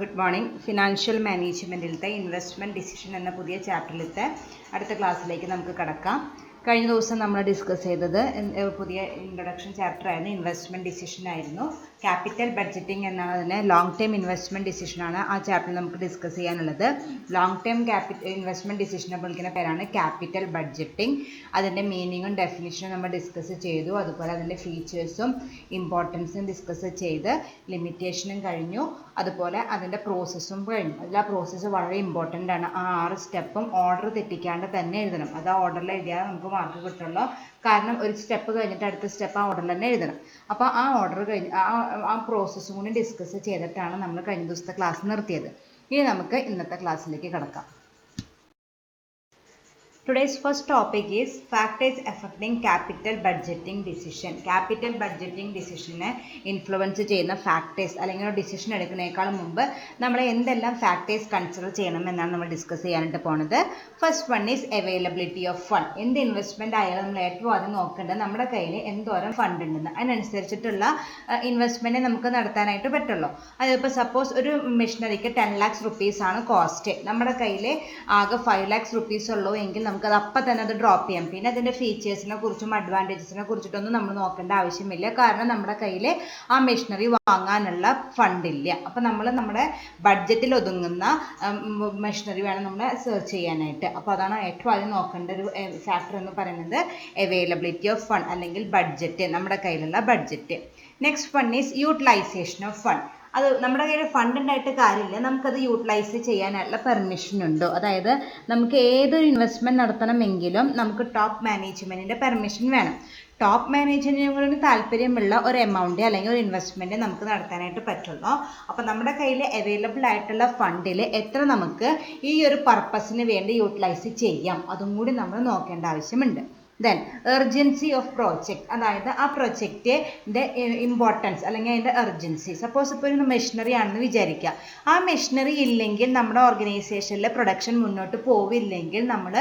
Good morning. Financial മാനേജ്മെൻറ്റിലത്തെ investment decision എന്ന പുതിയ ചാപ്റ്ററിലത്തെ അടുത്ത ക്ലാസ്സിലേക്ക് നമുക്ക് കടക്കാം. കഴിഞ്ഞ ദിവസം നമ്മൾ ഡിസ്കസ് ചെയ്തത് പുതിയ ഇൻട്രൊഡക്ഷൻ ചാപ്റ്റർ ആയിരുന്നു, ഇൻവെസ്റ്റ്മെൻറ്റ് ഡിസിഷൻ ആയിരുന്നു. ക്യാപിറ്റൽ ബഡ്ജറ്റിംഗ് എന്നതിനെ ലോങ് ടേം ഇൻവെസ്റ്റ്മെൻറ്റ് ഡിസിഷനാണ് ആ ചാപ്റ്ററിൽ നമുക്ക് ഡിസ്കസ് ചെയ്യാനുള്ളത്. ലോങ് ടേം ഇൻവെസ്റ്റ്മെൻറ്റ് ഡിസിഷനെ വിളിക്കുന്ന പേരാണ് ക്യാപിറ്റൽ ബഡ്ജറ്റിംഗ്. അതിൻ്റെ മീനിങ്ങും ഡെഫിനിഷനും നമ്മൾ ഡിസ്കസ് ചെയ്തു. അതുപോലെ അതിൻ്റെ ഫീച്ചേഴ്സും ഇമ്പോർട്ടൻസും ഡിസ്കസ് ചെയ്ത് ലിമിറ്റേഷനും കഴിഞ്ഞു. അതുപോലെ അതിൻ്റെ പ്രോസസ്സും കഴിഞ്ഞു. അതിൽ ആ പ്രോസസ്സ് വളരെ ഇമ്പോർട്ടൻ്റ് ആണ്. ആ 6 സ്റ്റെപ്പും ഓർഡർ തെറ്റിക്കാണ്ട് തന്നെ എഴുതണം. അത് ആ ഓർഡറിൽ എഴുതിയാൽ നമുക്ക് മാർക്ക് കിട്ടുള്ളൂ. കാരണം ഒരു സ്റ്റെപ്പ് കഴിഞ്ഞിട്ട് അടുത്ത സ്റ്റെപ്പ് ആ ഓർഡറിൽ തന്നെ എഴുതണം. അപ്പോൾ ആ ഓർഡർ കഴിഞ്ഞ് ആ പ്രോസസ്സും കൂടി ഡിസ്കസ് ചെയ്തിട്ടാണ് നമ്മൾ കഴിഞ്ഞ ദിവസത്തെ ക്ലാസ് നിർത്തിയത്. ഇനി നമുക്ക് ഇന്നത്തെ ക്ലാസ്സിലേക്ക് കടക്കാം. Today's first topic is factors affecting capital budgeting decision. Capital budgeting decision influence ചെയ്യുന്ന ഫാക്ടേഴ്സ് അല്ലെങ്കിൽ ഒരു ഡിസിഷൻ എടുക്കുന്നതിനേക്കാളും മുമ്പ് നമ്മൾ എന്തെല്ലാം ഫാക്ടേഴ്സ് കൺസിഡർ ചെയ്യണം എന്നാണ് നമ്മൾ ഡിസ്കസ് ചെയ്യാനായിട്ട് പോണത്. First one is availability of fund. എന്ത് ഇൻവെസ്റ്റ്മെൻറ്റ് ആയാലും നമ്മൾ ഏറ്റവും ആദ്യം നോക്കേണ്ടത് നമ്മുടെ കയ്യിൽ എന്തോരം ഫണ്ട് ഉണ്ടെന്ന്. അതിനനുസരിച്ചിട്ടുള്ള ഇൻവെസ്റ്റ്മെൻറ്റ് നമുക്ക് നടത്താനായിട്ട് പറ്റുള്ളൂ. അതിപ്പോൾ സപ്പോസ് ഒരു മെഷീനറിക്ക് 10 lakhs rupees ആണ് കോസ്റ്റ്. നമ്മുടെ കയ്യിൽ ആകെ 5 lakhs rupees ഉള്ളൂ എങ്കിൽ നമുക്കത് അപ്പം തന്നെ അത് ഡ്രോപ്പ് ചെയ്യാം. പിന്നെ അതിൻ്റെ ഫീച്ചേഴ്സിനെ കുറിച്ചും അഡ്വാൻറ്റേജസിനെ കുറിച്ചിട്ടൊന്നും നമ്മൾ നോക്കേണ്ട ആവശ്യമില്ല. കാരണം നമ്മുടെ കയ്യിൽ ആ മെഷീനറി വാങ്ങാനുള്ള ഫണ്ടില്ല. അപ്പം നമ്മൾ നമ്മുടെ ബഡ്ജറ്റിൽ ഒതുങ്ങുന്ന മെഷീനറി വേണം നമ്മൾ സെർച്ച് ചെയ്യാനായിട്ട്. അപ്പോൾ അതാണ് ഏറ്റവും ആദ്യം നോക്കേണ്ട ഒരു ഫാക്ടർ എന്ന് പറയുന്നത്, അവൈലബിലിറ്റി ഓഫ് ഫണ്ട് അല്ലെങ്കിൽ ബഡ്ജറ്റ്, നമ്മുടെ കയ്യിലുള്ള budget. Next one is utilisation of fund. അത് നമ്മുടെ കയ്യിൽ ഫണ്ട് ഉണ്ടായിട്ട് കാര്യമില്ല, നമുക്കത് യൂട്ടിലൈസ് ചെയ്യാനുള്ള പെർമിഷൻ ഉണ്ടോ. അതായത് നമുക്ക് ഏതൊരു ഇൻവെസ്റ്റ്മെൻറ്റ് നടത്തണമെങ്കിലും നമുക്ക് ടോപ്പ് മാനേജ്മെൻറ്റിൻ്റെ പെർമിഷൻ വേണം. ടോപ്പ് മാനേജ്മെൻറ്റിനോട് താല്പര്യമുള്ള ഒരു എമൗണ്ട് അല്ലെങ്കിൽ ഒരു ഇൻവെസ്റ്റ്മെൻറ്റ് നമുക്ക് നടത്താനായിട്ട് പറ്റുള്ളൂ. അപ്പോൾ നമ്മുടെ കയ്യിൽ അവൈലബിൾ ആയിട്ടുള്ള ഫണ്ടിൽ എത്ര നമുക്ക് ഈ ഒരു പർപ്പസിന് വേണ്ടി യൂട്ടിലൈസ് ചെയ്യാം, അതും കൂടി നമ്മൾ നോക്കേണ്ട ആവശ്യമുണ്ട്. ദെൻ എർജൻസി ഓഫ് പ്രോജക്റ്റ്, അതായത് ആ പ്രൊജക്റ്റിൻ്റെ ഇമ്പോർട്ടൻസ് അല്ലെങ്കിൽ അതിൻ്റെ എർജൻസി. സപ്പോസ് ഇപ്പോൾ ഒരു മെഷീനറി ആണെന്ന് വിചാരിക്കുക. ആ മെഷീനറി ഇല്ലെങ്കിൽ നമ്മുടെ ഓർഗനൈസേഷനിലെ പ്രൊഡക്ഷൻ മുന്നോട്ട് പോവില്ലെങ്കിൽ നമ്മൾ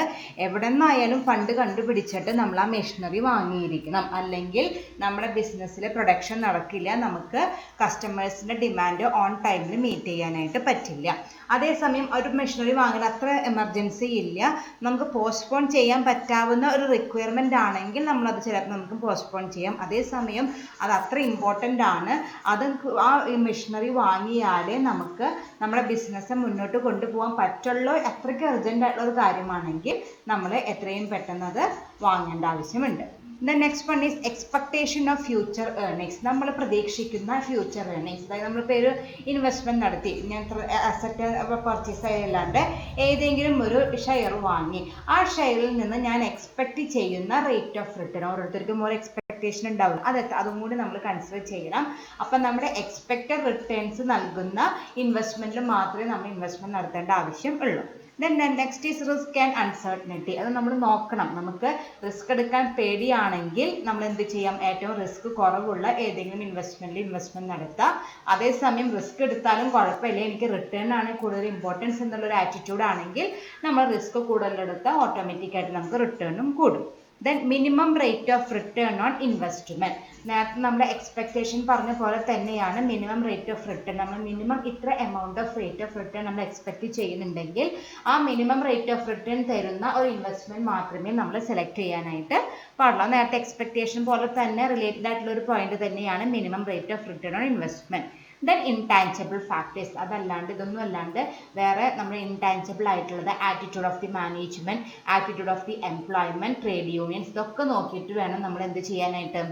എവിടെ നിന്നായാലും ഫണ്ട് കണ്ടുപിടിച്ചിട്ട് നമ്മൾ ആ മെഷീനറി വാങ്ങിയിരിക്കണം. അല്ലെങ്കിൽ നമ്മുടെ ബിസിനസ്സിലെ പ്രൊഡക്ഷൻ നടക്കില്ല, നമുക്ക് കസ്റ്റമേഴ്സിൻ്റെ ഡിമാൻഡ് ഓൺ ടൈമിൽ മീറ്റ് ചെയ്യാനായിട്ട് പറ്റില്ല. അതേസമയം ഒരു മെഷീനറി വാങ്ങാൻ അത്ര എമർജൻസി ഇല്ല, നമുക്ക് പോസ്റ്റ്പോൺ ചെയ്യാൻ പറ്റാവുന്ന ഒരു റിക്വയർമെൻ്റ് ആണെങ്കിൽ നമ്മളത് ചിലപ്പോൾ നമുക്ക് പോസ്റ്റ്പോൺ ചെയ്യാം. അതേസമയം അത് അത്ര ഇമ്പോർട്ടൻ്റ് ആണ്, അത് ആ മെഷീനറി വാങ്ങിയാലേ നമുക്ക് നമ്മുടെ ബിസിനസ് മുന്നോട്ട് കൊണ്ടുപോകാൻ പറ്റുള്ളൂ, അത്രയ്ക്ക് അർജൻ്റ് ആയിട്ടുള്ള ഒരു കാര്യമാണെങ്കിൽ നമ്മൾ എത്രയും പെട്ടെന്ന് അത് വാങ്ങേണ്ട ആവശ്യമുണ്ട്. The next one is expectation of future earnings. നമ്മൾ പ്രതീക്ഷിക്കുന്ന ഫ്യൂച്ചർ ഏർണിങ്സ്. അതായത് നമ്മളിപ്പോൾ ഒരു ഇൻവെസ്റ്റ്മെൻറ്റ് നടത്തി, ഞാൻ അസറ്റ് പർച്ചേസ് ചെയ്യല്ലാണ്ട് ഏതെങ്കിലും ഒരു ഷെയർ വാങ്ങി, ആ ഷെയറിൽ നിന്ന് ഞാൻ എക്സ്പെക്റ്റ് ചെയ്യുന്ന റേറ്റ് ഓഫ് റിട്ടേൺ, ഓരോരുത്തർക്കും ഒരു എക്സ്പെക്ടേഷൻ ഉണ്ടാവും, അതും കൂടി നമ്മൾ കൺസിഡർ ചെയ്യണം. അപ്പം നമ്മുടെ എക്സ്പെക്റ്റഡ് റിട്ടേൺസ് നൽകുന്ന ഇൻവെസ്റ്റ്മെൻറ്റിൽ മാത്രമേ നമ്മൾ ഇൻവെസ്റ്റ്മെൻറ്റ് നടത്തേണ്ട ആവശ്യം ഉള്ളൂ. Then next is risk and uncertainty. അത് നമ്മൾ നോക്കണം. നമുക്ക് റിസ്ക് എടുക്കാൻ പേടിയാണെങ്കിൽ നമ്മൾ എന്ത് ചെയ്യാം, ഏറ്റവും റിസ്ക് കുറവുള്ള ഏതെങ്കിലും ഇൻവെസ്റ്റ്മെൻറ്റ് നടത്താം. അതേസമയം റിസ്ക് എടുത്താലും കുഴപ്പമില്ല, എനിക്ക് റിട്ടേൺ ആണ് കൂടുതൽ ഇമ്പോർട്ടൻസ് എന്നുള്ളൊരു ആറ്റിറ്റ്യൂഡ് ആണെങ്കിൽ നമ്മൾ റിസ്ക് കൂടുതലെടുത്താൽ ഓട്ടോമാറ്റിക്കായിട്ട് നമുക്ക് റിട്ടേണും കൂടും. Then minimum rate of return on investment. നേരത്തെ നമ്മുടെ എക്സ്പെക്ടേഷൻ പറഞ്ഞ പോലെ തന്നെയാണ് മിനിമം റേറ്റ് ഓഫ് റിട്ടേൺ. നമ്മൾ മിനിമം ഇത്ര amount of rate of return നമ്മൾ എക്സ്പെക്റ്റ് ചെയ്യുന്നുണ്ടെങ്കിൽ ആ മിനിമം റേറ്റ് ഓഫ് റിട്ടേൺ തരുന്ന ഒരു ഇൻവെസ്റ്റ്മെൻറ്റ് മാത്രമേ നമ്മൾ സെലക്ട് ചെയ്യാനായിട്ട് പാടുള്ളൂ. നേരത്തെ എക്സ്പെക്ടേഷൻ പോലെ തന്നെ റിലേറ്റഡ് ആയിട്ടുള്ള ഒരു പോയിന്റ് തന്നെയാണ് minimum rate of return on investment. Then intangible factors. അതല്ലാണ്ട് ഇതൊന്നും അല്ലാണ്ട് വേറെ നമ്മൾ ഇൻടാഞ്ചിബിൾ ആയിട്ടുള്ളത് attitude of the management, attitude of the employment, trade unions, ഇതൊക്കെ നോക്കിയിട്ട് വേണം നമ്മൾ എന്ത് ചെയ്യാനായിട്ട്,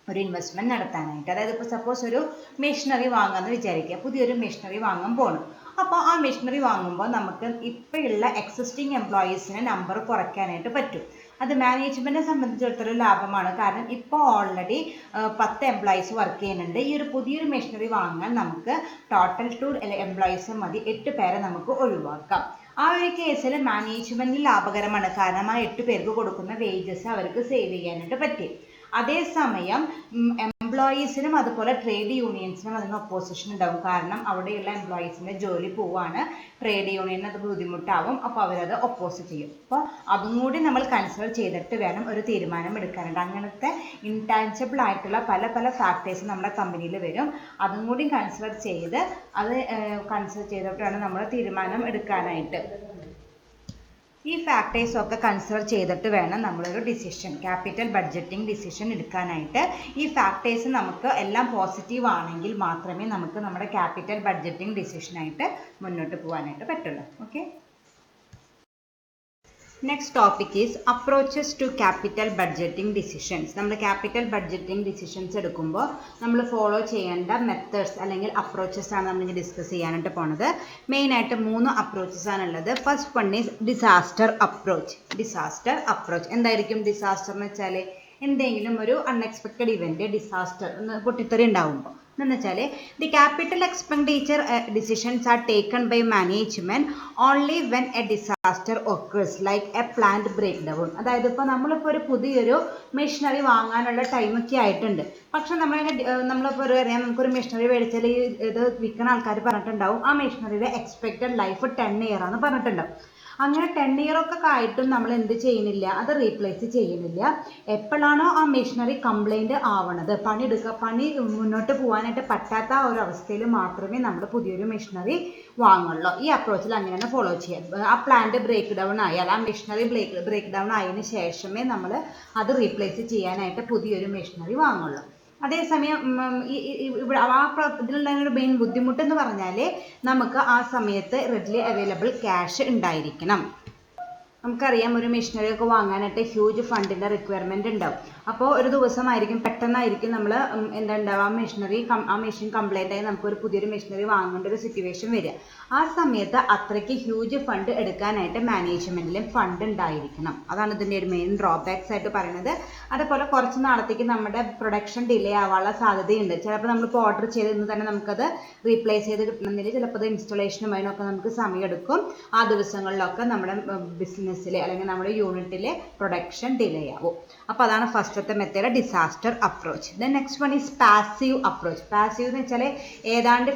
ഒരു ഇൻവെസ്റ്റ്മെൻറ്റ് നടത്താനായിട്ട്. അതായത് ഇപ്പോൾ സപ്പോസ് ഒരു മെഷീനറി വാങ്ങാമെന്ന് വിചാരിക്കുക, പുതിയൊരു മെഷീനറി വാങ്ങാൻ പോകണം. അപ്പോൾ ആ മെഷീനറി വാങ്ങുമ്പോൾ നമുക്ക് ഇപ്പോഴുള്ള എക്സിസ്റ്റിംഗ് എംപ്ലോയീസിനെ നമ്പർ കുറയ്ക്കാനായിട്ട് പറ്റും. അത് മാനേജ്മെൻറ്റിനെ സംബന്ധിച്ചിടത്തോളം ലാഭമാണ്. കാരണം ഇപ്പോൾ ഓൾറെഡി 10 എംപ്ലോയീസ് വർക്ക് ചെയ്യുന്നുണ്ട്. ഈ ഒരു പുതിയൊരു മെഷീനറി വാങ്ങാൻ നമുക്ക് ടോട്ടൽ 2 എംപ്ലോയീസ് മതി, 8 പേരെ നമുക്ക് ഒഴിവാക്കാം. ആ ഒരു കേസിൽ മാനേജ്മെൻറ്റിന് ലാഭകരമാണ്. കാരണം ആ 8 പേർക്ക് കൊടുക്കുന്ന വേജസ് അവർക്ക് സേവ് ചെയ്യാനായിട്ട് പറ്റി. അതേസമയം എംപ്ലോയീസിനും അതുപോലെ ട്രേഡ് യൂണിയൻസിനും അതിന് ഒപ്പോസിഷൻ ഉണ്ടാവും. കാരണം അവിടെയുള്ള എംപ്ലോയീസിൻ്റെ ജോലി പോവാണ്, ട്രേഡ് യൂണിയന് അത് ബുദ്ധിമുട്ടാവും, അപ്പോൾ അവരത് ഒപ്പോസ് ചെയ്യും. അപ്പോൾ അതും കൂടി നമ്മൾ കൺസിഡർ ചെയ്തിട്ട് വേണം ഒരു തീരുമാനം എടുക്കാനായിട്ട്. അങ്ങനത്തെ ഇൻടാഞ്ചിബിൾ ആയിട്ടുള്ള പല പല ഫാക്ടേഴ്സ് നമ്മുടെ കമ്പനിയിൽ വരും. അതും കൂടി കൺസിഡർ ചെയ്തിട്ട് വേണം നമ്മൾ തീരുമാനം എടുക്കാനായിട്ട്. ഈ ഫാക്ടേഴ്സ് ഒക്കെ കൺസിഡർ ചെയ്തിട്ട് വേണം നമ്മളൊരു ഡിസിഷൻ, ക്യാപിറ്റൽ ബഡ്ജറ്റിംഗ് ഡിസിഷൻ എടുക്കാനായിട്ട്. ഈ ഫാക്ടേഴ്സ് നമുക്ക് എല്ലാം പോസിറ്റീവ് ആണെങ്കിൽ മാത്രമേ നമുക്ക് നമ്മുടെ ക്യാപിറ്റൽ ബഡ്ജറ്റിംഗ് ഡിസിഷനായിട്ട് മുന്നോട്ട് പോകാനായിട്ട് പറ്റുള്ളൂ. Okay. Next topic is approaches to capital budgeting decisions. നമ്മൾ ക്യാപിറ്റൽ ബഡ്ജറ്റിംഗ് ഡിസിഷൻസ് എടുക്കുമ്പോൾ നമ്മൾ ഫോളോ ചെയ്യേണ്ട മെത്തേഡ്സ് അല്ലെങ്കിൽ അപ്രോച്ചസ് ആണ് നമ്മൾ ഡിസ്കസ് ചെയ്യാനായിട്ട് പോണത്. മെയിനായിട്ട് 3 അപ്രോച്ചസ് ആണുള്ളത്. First one is disaster approach. എന്തായിരിക്കും ഡിസാസ്റ്റർ എന്ന് വെച്ചാൽ എന്തെങ്കിലും ഒരു അൺഎക്സ്പെക്റ്റഡ് ഇവന്റ്, ഡിസാസ്റ്റർ, പൊട്ടിത്തെറി ഉണ്ടാവുമ്പോൾ എന്ന് വെച്ചാൽ the capital expenditure decisions are taken by management only when a disaster occurs like a plant break down. അതായത് ഇപ്പോൾ നമ്മളിപ്പോൾ ഒരു പുതിയൊരു മെഷീനറി വാങ്ങാനുള്ള ടൈമൊക്കെ ആയിട്ടുണ്ട്. പക്ഷെ നമ്മളിപ്പോൾ അറിയാം, നമുക്കൊരു മെഷീനറി മേടിച്ചാൽ ഇത് വിൽക്കുന്ന ആൾക്കാർ പറഞ്ഞിട്ടുണ്ടാവും ആ മെഷീനറിയുടെ എക്സ്പെക്റ്റഡ് ലൈഫ് 10 years ആണെന്ന് പറഞ്ഞിട്ടുണ്ടാവും. അങ്ങനെ 10 years ഒക്കെ ആയിട്ടും നമ്മൾ എന്ത് ചെയ്യുന്നില്ല, അത് റീപ്ലേസ് ചെയ്യുന്നില്ല. എപ്പോഴാണോ ആ മെഷീനറി കംപ്ലൈൻറ്റ് ആവണത്, പണി മുന്നോട്ട് പോകാനായിട്ട് പറ്റാത്ത ആ ഒരു അവസ്ഥയിൽ മാത്രമേ നമ്മൾ പുതിയൊരു മെഷീനറി വാങ്ങുള്ളൂ. ഈ അപ്രോച്ചിൽ അങ്ങനെയാണ് ഫോളോ ചെയ്യുക. ആ പ്ലാന്റ് ബ്രേക്ക് ഡൗൺ ആയാൽ, ആ മെഷീനറി ബ്രേക്ക് ഡൗൺ ആയതിനു ശേഷമേ നമ്മൾ അത് റീപ്ലേസ് ചെയ്യാനായിട്ട് പുതിയൊരു മെഷീനറി വാങ്ങുള്ളൂ. അതേസമയം ഇവിടെ ഇതിലുള്ള ഒരു മെയിൻ ബുദ്ധിമുട്ടെന്ന് പറഞ്ഞാൽ നമുക്ക് ആ സമയത്ത് റെഡിലി അവൈലബിൾ ക്യാഷ് ഉണ്ടായിരിക്കണം. നമുക്കറിയാം ഒരു മെഷീനറി ഒക്കെ വാങ്ങാനായിട്ട് ഹ്യൂജ് ഫണ്ടിൻ്റെ റിക്വയർമെൻറ്റ് ഉണ്ടാവും. അപ്പോൾ ഒരു ദിവസമായിരിക്കും, പെട്ടെന്നായിരിക്കും നമ്മൾ എന്താ ഉണ്ടാവുക, ആ മെഷീൻ കംപ്ലൈൻ്റ് ആയി നമുക്കൊരു പുതിയൊരു മെഷീനറി വാങ്ങേണ്ട ഒരു സിറ്റുവേഷൻ വരിക. ആ സമയത്ത് അത്രയ്ക്ക് ഹ്യൂജ് ഫണ്ട് എടുക്കാനായിട്ട് മാനേജ്മെൻറ്റിലും ഫണ്ട് ഉണ്ടായിരിക്കണം. അതാണ് ഇതിൻ്റെ ഒരു മെയിൻ ഡ്രോബാക്സ് ആയിട്ട് പറയുന്നത്. അതുപോലെ കുറച്ച് നാളത്തേക്ക് നമ്മുടെ പ്രൊഡക്ഷൻ ഡിലേ ആവാനുള്ള സാധ്യതയുണ്ട്. ചിലപ്പോൾ നമ്മളിപ്പോൾ ഓർഡർ ചെയ്ത് ഇന്ന് തന്നെ നമുക്കത് റീപ്ലേസ് ചെയ്ത് കിട്ടണമെന്നില്ല. ചിലപ്പോൾ അത് ഇൻസ്റ്റലേഷനും അതിനൊക്കെ നമുക്ക് സമയമെടുക്കും. ആ ദിവസങ്ങളിലൊക്കെ നമ്മുടെ ബിസിനസ്സിൽ അല്ലെങ്കിൽ നമ്മുടെ യൂണിറ്റിലെ പ്രൊഡക്ഷൻ ഡിലേ ആവും. അപ്പോൾ അതാണ് ഫസ്റ്റത്തെ method, disaster approach. Then next one is passive approach. Passive എന്ന് വെച്ചാൽ ഏതാണ്ട്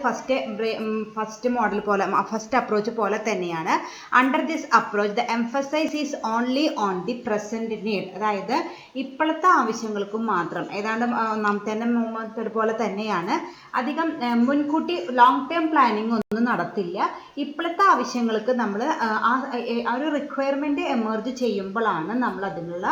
ഫസ്റ്റ് മോഡൽ പോലെ, ഫസ്റ്റ് അപ്രോച്ച് പോലെ തന്നെയാണ്. Under this approach the emphasise is only on the present need. അതായത് ഇപ്പോഴത്തെ ആവശ്യങ്ങൾക്കും മാത്രം, ഏതാണ്ട് ഒന്നാമത്തെ പോലെ തന്നെയാണ്. അധികം മുൻകൂട്ടി ലോങ് ടേം പ്ലാനിങ് ഒന്നും നടത്തില്ല. ഇപ്പോഴത്തെ ആവശ്യങ്ങൾക്ക് നമ്മൾ ആ ഒരു റിക്വയർമെൻറ്റ് എമർജ് ചെയ്യുമ്പോഴാണ് നമ്മൾ അതിനുള്ള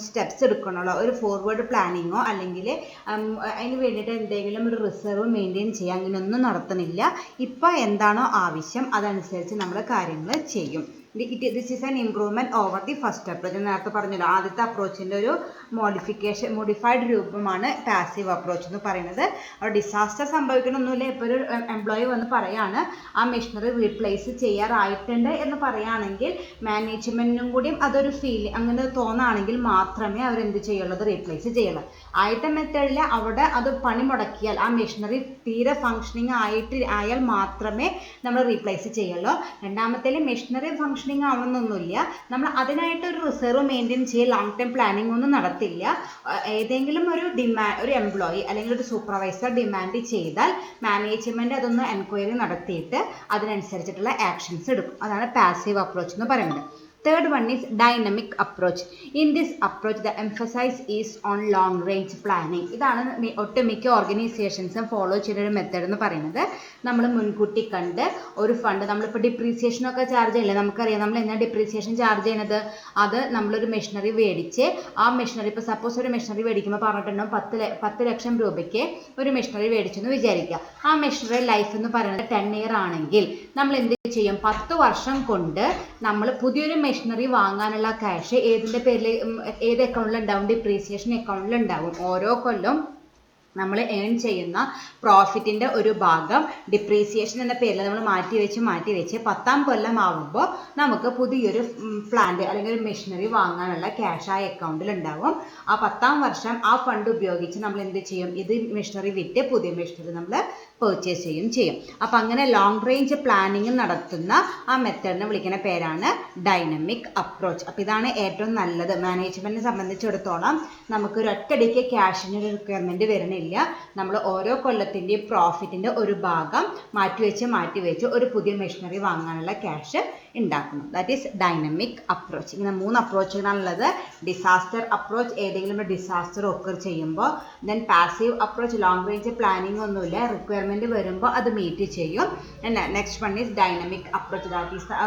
സ്റ്റെപ്സ് എടുക്കണുള്ളൂ. ഒരു ഫോർവേഡ് പ്ലാനിങ്ങോ അല്ലെങ്കിൽ അതിന് വേണ്ടിയിട്ട് എന്തെങ്കിലും ഒരു റിസർവ് മെയിൻറ്റെയിൻ ചെയ്യുക, അങ്ങനെയൊന്നും നടത്തുന്നില്ല. ഇപ്പോൾ എന്താണോ ആവശ്യം അതനുസരിച്ച് നമ്മൾ കാര്യങ്ങൾ ചെയ്യും. This is an improvement over the first approach. നേരത്തെ പറഞ്ഞല്ലോ, ആദ്യത്തെ അപ്രോച്ചിൻ്റെ ഒരു മോഡിഫൈഡ് രൂപമാണ് പാസീവ് അപ്രോച്ച് എന്ന് പറയുന്നത്. അവിടെ ഡിസാസ്റ്റർ സംഭവിക്കണമെന്നില്ല. ഇപ്പോൾ ഒരു എംപ്ലോയി വന്ന് പറയാണ് ആ മെഷീനറി റീപ്ലേസ് ചെയ്യാറായിട്ടുണ്ട് എന്ന് പറയുകയാണെങ്കിൽ മാനേജ്മെൻറ്റിനും കൂടിയും അതൊരു അങ്ങനെ തോന്നുകയാണെങ്കിൽ മാത്രമേ അവരെന്ത് ചെയ്യുള്ളൂ, അത് റീപ്ലേസ് ചെയ്യുള്ളൂ. ആദ്യത്തെ മെത്തേഡിൽ അവിടെ അത് പണി മുടക്കിയാൽ, ആ മെഷീനറി തീരെ ഫങ്ഷനിങ് ആയാൽ മാത്രമേ നമ്മൾ റീപ്ലേസ് ചെയ്യുള്ളൂ. രണ്ടാമത്തേൽ മെഷീനറി ഫങ്ഷനിങ് ആവണമെന്നൊന്നുമില്ല. നമ്മൾ അതിനായിട്ട് ഒരു റിസർവ് മെയിൻറ്റെയിൻ ചെയ്യുക, ലോങ് ടേം പ്ലാനിങ് ഒന്നും നടത്തില്ല. ഏതെങ്കിലും ഒരു എംപ്ലോയി അല്ലെങ്കിൽ ഒരു സൂപ്പർവൈസർ ഡിമാൻഡ് ചെയ്താൽ മാനേജ്മെൻറ്റ് അതൊന്ന് എൻക്വയറി നടത്തിയിട്ട് അതിനനുസരിച്ചിട്ടുള്ള ആക്ഷൻസ് എടുക്കും. അതാണ് പാസീവ് അപ്രോച്ച് എന്ന് പറയുന്നത്. Third one is dynamic approach. In this approach, the emphasis is on long range planning. ഇതാണ് ഒട്ടുമിക്ക ഓർഗനൈസേഷൻസും ഫോളോ ചെയ്യുന്ന ഒരു മെത്തേഡ് എന്ന് പറയുന്നത്. നമ്മൾ മുൻകൂട്ടി കണ്ട് ഒരു ഫണ്ട്, നമ്മളിപ്പോൾ ഡിപ്രീസിയേഷനൊക്കെ ചാർജ് ചെയ്യില്ലേ, നമുക്കറിയാം നമ്മൾ എന്നാ ഡിപ്രീസിയേഷൻ ചാർജ് ചെയ്യുന്നത്. അത് നമ്മളൊരു മെഷീനറി മേടിച്ച് ആ മെഷീനറി, ഇപ്പോൾ സപ്പോസ് ഒരു മെഷീനറി മേടിക്കുമ്പോൾ പറഞ്ഞിട്ടുണ്ടാവും 10 ലക്ഷം രൂപയ്ക്ക് ഒരു മെഷീനറി മേടിച്ചെന്ന് വിചാരിക്കുക. ആ മെഷീനറി ലൈഫ് എന്ന് പറയുന്നത് 10 years ആണെങ്കിൽ നമ്മൾ എന്ത് ചെയ്യും, 10 വർഷം കൊണ്ട് നമ്മൾ പുതിയൊരു മെഷീനറി വാങ്ങാനുള്ള ക്യാഷ് ഏതിൻ്റെ പേരിൽ, ഏത് അക്കൗണ്ടിലുണ്ടാവും, ഡിപ്രീസിയേഷൻ അക്കൗണ്ടിലുണ്ടാവും. ഓരോ കൊല്ലം നമ്മൾ ഏൺ ചെയ്യുന്ന പ്രോഫിറ്റിൻ്റെ ഒരു ഭാഗം ഡിപ്രീസിയേഷൻ എന്ന പേരിൽ നമ്മൾ മാറ്റി വെച്ച് 10ാം കൊല്ലം ആവുമ്പോൾ നമുക്ക് പുതിയൊരു പ്ലാന്റ് അല്ലെങ്കിൽ ഒരു മെഷീനറി വാങ്ങാനുള്ള ക്യാഷ് ആ അക്കൗണ്ടിൽ ഉണ്ടാവും. ആ 10ാം വർഷം ആ ഫണ്ട് ഉപയോഗിച്ച് നമ്മൾ എന്ത് ചെയ്യും, ഇത് മെഷീനറി വിറ്റ് പുതിയ മെഷീനറി നമ്മൾ പർച്ചേസ് ചെയ്യും. അപ്പം അങ്ങനെ ലോങ് റേഞ്ച് പ്ലാനിങ് നടത്തുന്ന ആ മെത്തേഡിനെ വിളിക്കുന്ന പേരാണ് ഡൈനമിക് അപ്രോച്ച്. അപ്പം ഇതാണ് ഏറ്റവും നല്ലത്. മാനേജ്മെൻറ്റിനെ സംബന്ധിച്ചിടത്തോളം നമുക്ക് ഒരു ഒറ്റയടിക്ക് ക്യാഷിന് ഒരു റിക്വയർമെൻറ്റ് വരുന്നില്ല. നമ്മൾ ഓരോ കൊല്ലത്തിൻ്റെയും പ്രോഫിറ്റിൻ്റെ ഒരു ഭാഗം മാറ്റിവെച്ച് ഒരു പുതിയ മെഷീനറി വാങ്ങാനുള്ള ക്യാഷ് ഉണ്ടാക്കണം. That is dynamic approach. ഇങ്ങനെ 3 അപ്രോച്ചുകളാണുള്ളത്. ഡിസാസ്റ്റർ അപ്രോച്ച്, ഏതെങ്കിലും ഒരു ഡിസാസ്റ്റർ ഒക്കർ ചെയ്യുമ്പോൾ. Then passive approach, long range planning ഒന്നുമില്ല, റിക്വയർമെൻറ്റ് വരുമ്പോൾ അത് മീറ്റ് ചെയ്യും. Next one is dynamic approach. That is the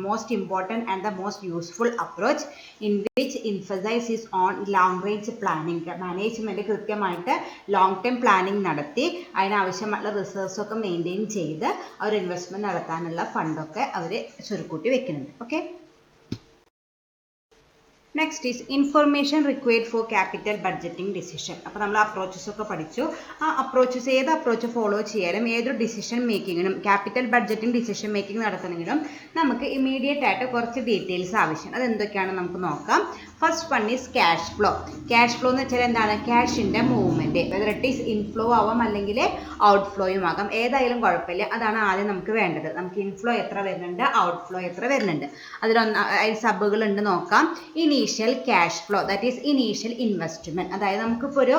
most important and the most useful approach in which emphasis is on long range planning. Management കൃത്യമായിട്ട് long term planning നടത്തി അതിനാവശ്യമായിട്ടുള്ള റിസർവ്സൊക്കെ maintain ചെയ്ത് അവർ investment നടത്താനുള്ള ഫണ്ടൊക്കെ അവർ ചുരുക്കൂട്ടി വെക്കുന്നുണ്ട്. Okay, next is information required for capital budgeting decision. അപ്പോൾ നമ്മൾ approaches ഒക്കെ പഠിച്ചു. ആ അപ്രോച്ചസ് ഏത് അപ്രോച്ച് ഫോളോ ചെയ്യാനും ഏതൊരു ഡിസിഷൻ മേക്കിങ്ങിനും ക്യാപിറ്റൽ ബഡ്ജറ്റിംഗ് ഡിസിഷൻ മേക്കിംഗ് നടത്തണമെങ്കിലും നമുക്ക് ഇമീഡിയറ്റ് ആയിട്ട് കുറച്ച് ഡീറ്റെയിൽസ് ആവശ്യം. അതെന്തൊക്കെയാണെന്ന് നമുക്ക് നോക്കാം. First one is cash flow. Cash flow എന്ന് വെച്ചാൽ എന്താണ്? ക്യാഷിൻ്റെ movement, whether it is inflow ആവാം അല്ലെങ്കിൽ ഔട്ട് ഫ്ലോയും ആകാം, ഏതായാലും കുഴപ്പമില്ല. അതാണ് ആദ്യം നമുക്ക് വേണ്ടത്. നമുക്ക് ഇൻഫ്ലോ എത്ര വരുന്നുണ്ട്, ഔട്ട് ഫ്ലോ എത്ര വരുന്നുണ്ട്, അതിൽ സബുകളുണ്ട് നോക്കാം. Initial cash flow, that is initial investment. അതായത് നമുക്കിപ്പോൾ ഒരു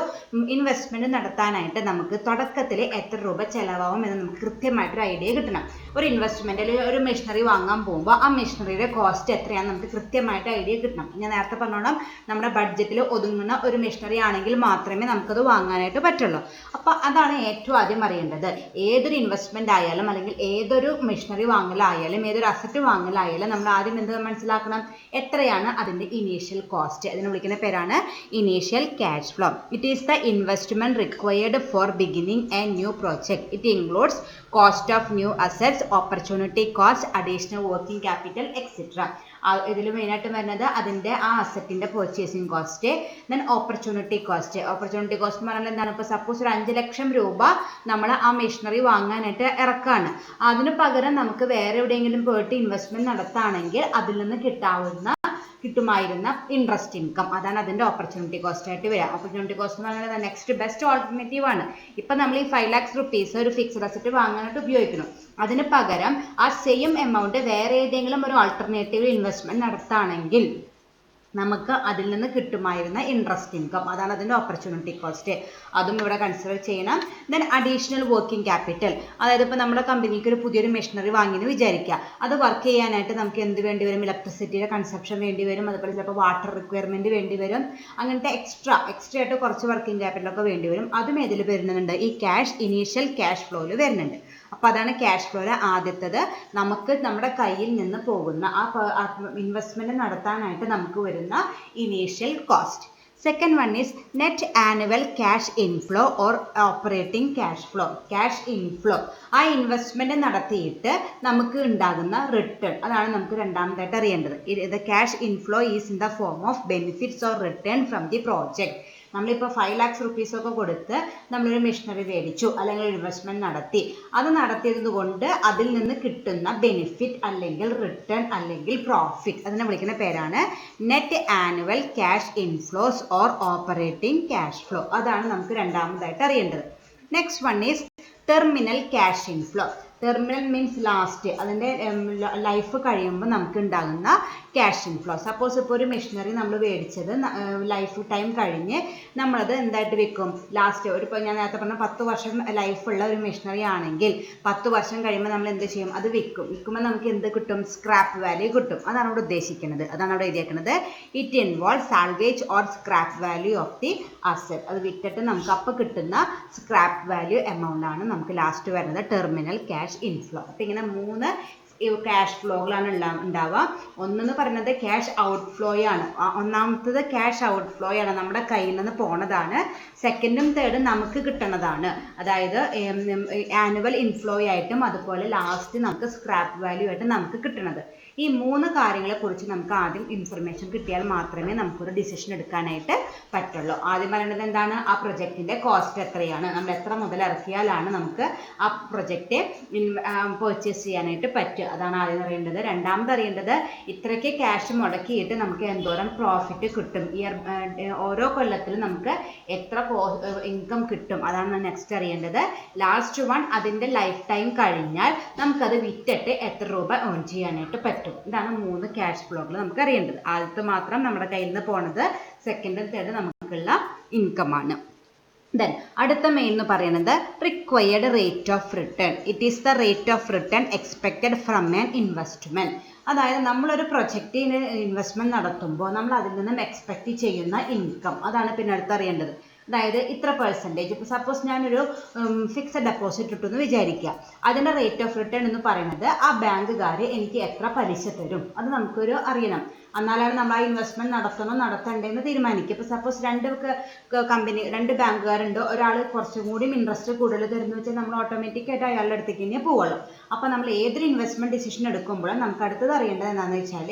ഇൻവെസ്റ്റ്മെൻറ്റ് നടത്താനായിട്ട് നമുക്ക് തുടക്കത്തിൽ എത്ര രൂപ ചിലവാകും എന്ന് നമുക്ക് കൃത്യമായിട്ടൊരു ഐഡിയ കിട്ടണം. ഒരു ഇൻവെസ്റ്റ്മെൻറ്റിൽ ഒരു മെഷീനറി വാങ്ങാൻ പോകുമ്പോൾ ആ മെഷീനറിയുടെ കോസ്റ്റ് എത്രയാണെന്ന് നമുക്ക് കൃത്യമായിട്ട് ഐഡിയ കിട്ടണം. ഞാൻ നേരത്തെ പറഞ്ഞോളാം, നമ്മുടെ ബഡ്ജറ്റിൽ ഒതുങ്ങുന്ന ഒരു മെഷീനറി ആണെങ്കിൽ മാത്രമേ നമുക്കത് വാങ്ങാനായിട്ട് പറ്റുള്ളൂ. അപ്പോൾ അതാണ് ഏറ്റവും ആദ്യം അറിയേണ്ടത്. ഏതൊരു ഇൻവെസ്റ്റ്മെൻറ്റ് ആയാലും അല്ലെങ്കിൽ ഏതൊരു മെഷീനറി വാങ്ങലായാലും ഏതൊരു അസറ്റ് വാങ്ങലായാലും നമ്മൾ ആദ്യം എന്ത് മനസ്സിലാക്കണം? എത്രയാണ് അതിൻ്റെ ഇനീഷ്യൽ കോസ്റ്റ്. അതിനെ വിളിക്കുന്ന പേരാണ് initial cash flow. It is the investment required for beginning a new project. It includes cost of new assets, opportunity cost, additional working capital etcetera. ഇതിൽ മെയിനായിട്ട് വരുന്നത് അതിൻ്റെ ആ അസറ്റിൻ്റെ purchasing cost, then opportunity cost. Opportunity cost എന്ന് പറഞ്ഞാൽ എന്താണ്? ഇപ്പോൾ സപ്പോസ് ഒരു 5 ലക്ഷം രൂപ നമ്മൾ ആ മെഷീനറി വാങ്ങാനായിട്ട് ഇറക്കാണ്. അതിന് പകരം നമുക്ക് വേറെ എവിടെയെങ്കിലും പോയിട്ട് ഇൻവെസ്റ്റ്മെൻറ്റ് നടത്തുകയാണെങ്കിൽ അതിൽ നിന്ന് കിട്ടുമായിരുന്ന ഇൻട്രസ്റ്റ് ഇൻകം, അതാണ് അതിൻ്റെ ഓപ്പർച്യൂണിറ്റി കോസ്റ്റ് ആയിട്ട് വരിക. ഓപ്പർച്യൂണിറ്റി കോസ്റ്റ് എന്ന് പറയുന്നത് നെക്സ്റ്റ് ബെസ്റ്റ് ഓൾട്ടർനേറ്റീവ് ആണ്. ഇപ്പം നമ്മൾ ഈ 5 lakhs rupees ഒരു ഫിക്സ്ഡ് അസറ്റ് വാങ്ങാനായിട്ട് ഉപയോഗിക്കണം. അതിന് പകരം ആ സെയിം എമൗണ്ട് വേറെ ഏതെങ്കിലും ഒരു ആൾട്ടർനേറ്റീവ് ഇൻവെസ്റ്റ്മെൻറ്റ് നടത്തുകയാണെങ്കിൽ നമുക്ക് അതിൽ നിന്ന് കിട്ടുമായിരുന്ന ഇൻട്രസ്റ്റ് ഇൻകം, അതാണ് അതിൻ്റെ ഓപ്പർച്യൂണിറ്റി കോസ്റ്റ്. അതും ഇവിടെ കൺസിഡർ ചെയ്യണം. ദെൻ അഡീഷണൽ വർക്കിംഗ് ക്യാപിറ്റൽ, അതായത് ഇപ്പോൾ നമ്മുടെ കമ്പനിക്ക് ഒരു പുതിയൊരു മെഷീനറി വാങ്ങിയെന്ന് വിചാരിക്കുക. അത് വർക്ക് ചെയ്യാനായിട്ട് നമുക്ക് എന്ത് വേണ്ടി വരും? ഇലക്ട്രിസിറ്റിയുടെ കൺസപ്ഷൻ വേണ്ടി വരും, അതുപോലെ ചിലപ്പോൾ വാട്ടർ റിക്വയർമെൻറ്റ് വേണ്ടി വരും. അങ്ങനത്തെ എക്സ്ട്രാ ആയിട്ട് കുറച്ച് വർക്കിംഗ് ക്യാപിറ്റലൊക്കെ വേണ്ടി വരും. അതും ഏതിൽ വരുന്നുണ്ട്? ഈ ഇനീഷ്യൽ ക്യാഷ് ഫ്ലോയിൽ വരുന്നുണ്ട്. അപ്പോൾ അതാണ് ക്യാഷ് ഫ്ലോയിൽ ആദ്യത്തേത്. നമുക്ക് നമ്മുടെ കയ്യിൽ നിന്ന് പോകുന്ന ആ ഇൻവെസ്റ്റ്മെൻറ്റ് നടത്താനായിട്ട് നമുക്ക് വരുന്ന initial cost. Second one is net annual cash inflow or operating cash flow. Cash inflow, ആ ഇൻവെസ്റ്റ്മെൻറ്റ് നടത്തിയിട്ട് നമുക്ക് ഉണ്ടാകുന്ന റിട്ടേൺ, അതാണ് നമുക്ക് രണ്ടാമതായിട്ട് അറിയേണ്ടത്. The cash inflow is in the form of benefits or return from the project. നമ്മളിപ്പോൾ 5 lakhs rupees ഒക്കെ കൊടുത്ത് നമ്മളൊരു മെഷീനറി മേടിച്ചു അല്ലെങ്കിൽ ഇൻവെസ്റ്റ്മെൻറ്റ് നടത്തി. അത് നടത്തിയത് കൊണ്ട് അതിൽ നിന്ന് കിട്ടുന്ന ബെനിഫിറ്റ് അല്ലെങ്കിൽ റിട്ടേൺ അല്ലെങ്കിൽ പ്രോഫിറ്റ്, അതിനെ വിളിക്കുന്ന പേരാണ് net annual cash inflows or operating cash flow. അതാണ് നമുക്ക് രണ്ടാമതായിട്ട് അറിയേണ്ടത്. Next one is terminal cash inflow. Terminal means last, അതിൻ്റെ ലൈഫ് കഴിയുമ്പോൾ നമുക്ക് ഉണ്ടാകുന്ന ക്യാഷ് ഇൻഫ്ലോ. സപ്പോസ് ഇപ്പോൾ ഒരു മെഷീനറി നമ്മൾ മേടിച്ചത് ലൈഫ് ടൈം കഴിഞ്ഞ് നമ്മളത് എന്തായിട്ട് വിൽക്കും? ലാസ്റ്റ് ഇപ്പോൾ ഞാൻ നേരത്തെ പറഞ്ഞ 10 വർഷം ലൈഫുള്ള ഒരു മെഷീനറി ആണെങ്കിൽ 10 വർഷം കഴിയുമ്പോൾ നമ്മൾ എന്ത് ചെയ്യും? അത് വിൽക്കുമ്പോൾ നമുക്ക് എന്ത് കിട്ടും? സ്ക്രാപ്പ് വാല്യൂ കിട്ടും. അതാണ് ഇവിടെ ഉദ്ദേശിക്കുന്നത്, അതാണ് അവിടെ എഴുതിയേക്കുന്നത്. It involve salvage or scrap value of the asset. അത് വിറ്റിട്ട് നമുക്ക് അപ്പോൾ കിട്ടുന്ന സ്ക്രാപ്പ് വാല്യൂ എമൗണ്ട് ആണ് നമുക്ക് ലാസ്റ്റ് വരുന്നത് ടെർമിനൽ ക്യാഷ് ഇൻഫ്ലോ. അപ്പോൾ ഇങ്ങനെ 3 ക്യാഷ് ഫ്ലോകളാണ് ഉണ്ടാവുക. ഒന്നെന്ന് പറയുന്നത് ക്യാഷ് ഔട്ട് ഫ്ലോ ആണ്. ഒന്നാമത്തത് ക്യാഷ് ഔട്ട് ഫ്ലോ ആണ്, നമ്മുടെ കയ്യിൽ നിന്ന് പോണതാണ്. സെക്കൻഡും തേർഡും നമുക്ക് കിട്ടണതാണ്, അതായത് ആനുവൽ ഇൻഫ്ലോ ആയിട്ടും അതുപോലെ ലാസ്റ്റ് നമുക്ക് സ്ക്രാപ്പ് വാല്യൂ ആയിട്ട് നമുക്ക് കിട്ടണത്. ഈ 3 കാര്യങ്ങളെക്കുറിച്ച് നമുക്ക് ആദ്യം ഇൻഫർമേഷൻ കിട്ടിയാൽ മാത്രമേ നമുക്കൊരു ഡിസിഷൻ എടുക്കാനായിട്ട് പറ്റുള്ളൂ. ആദ്യം പറയുന്നത് എന്താണ്? ആ പ്രൊജക്റ്റിൻ്റെ കോസ്റ്റ് എത്രയാണ്, നമ്മൾ എത്ര മുതൽ ഇറക്കിയാലാണ് നമുക്ക് ആ പ്രൊജക്റ്റ് പർച്ചേസ് ചെയ്യാനായിട്ട് പറ്റുക. അതാണ് ആദ്യം അറിയേണ്ടത്. രണ്ടാമത് അറിയേണ്ടത് ഇത്രയ്ക്ക് ക്യാഷ് മുടക്കിയിട്ട് നമുക്ക് എന്തോരം പ്രോഫിറ്റ് കിട്ടും, ഓരോ കൊല്ലത്തിലും നമുക്ക് എത്ര ഇൻകം കിട്ടും, അതാണ് നെക്സ്റ്റ് അറിയേണ്ടത്. ലാസ്റ്റ് വൺ, അതിൻ്റെ ലൈഫ് ടൈം കഴിഞ്ഞാൽ നമുക്കത് വിറ്റിട്ട് എത്ര രൂപ ഏൺ ചെയ്യാനായിട്ട് പറ്റും. ഇതാണ് 3 ക്യാഷ് ഫ്ലോകൾ നമുക്ക് അറിയേണ്ടത്. ആദ്യത്തെ മാത്രം നമ്മുടെ കയ്യിൽ നിന്ന് പോണത്, സെക്കൻഡും തേർഡ് നമുക്കുള്ള ഇൻകം ആണ്. ദെൻ അടുത്ത മെയിൻ എന്ന് പറയുന്നത് required rate of return. It is the rate of return expected from an investment. അതായത് നമ്മളൊരു പ്രൊജക്റ്റിന് ഇൻവെസ്റ്റ്മെന്റ് നടത്തുമ്പോൾ നമ്മൾ അതിൽ നിന്നും എക്സ്പെക്റ്റ് ചെയ്യുന്ന ഇൻകം, അതാണ് പിന്നെ അടുത്തറിയേണ്ടത്. അതായത് ഇത്ര പെർസെൻറ്റേജ്, ഇപ്പോൾ സപ്പോസ് ഞാനൊരു ഫിക്സഡ് ഡെപ്പോസിറ്റ് ഇട്ടു എന്ന് വിചാരിക്കുക, അതിൻ്റെ റേറ്റ് ഓഫ് റിട്ടേൺ എന്ന് പറയുന്നത് ആ ബാങ്കുകാർ എനിക്ക് എത്ര പലിശ തരും അത് നമുക്കൊരു അറിയണം. എന്നാലാണ് നമ്മൾ ആ ഇൻവെസ്റ്റ്മെന്റ് നടത്തണോ നടത്തണ്ടേന്ന് തീരുമാനിക്കുക. ഇപ്പോൾ സപ്പോസ് രണ്ട് ബാങ്കുകാരുണ്ട്, ഒരാൾ കുറച്ചും കൂടി ഇൻട്രസ്റ്റ് കൂടുതൽ തരുന്നു വെച്ചാൽ നമ്മൾ ഓട്ടോമാറ്റിക്കായിട്ട് അയാളുടെ അടുത്തേക്ക് തന്നെ പോവുള്ളൂ. അപ്പോൾ നമ്മൾ ഏതൊരു ഇൻവെസ്റ്റ്മെന്റ് ഡിസിഷൻ എടുക്കുമ്പോഴും നമുക്ക് അടുത്തത് അറിയേണ്ടത് എന്താണെന്ന് വെച്ചാൽ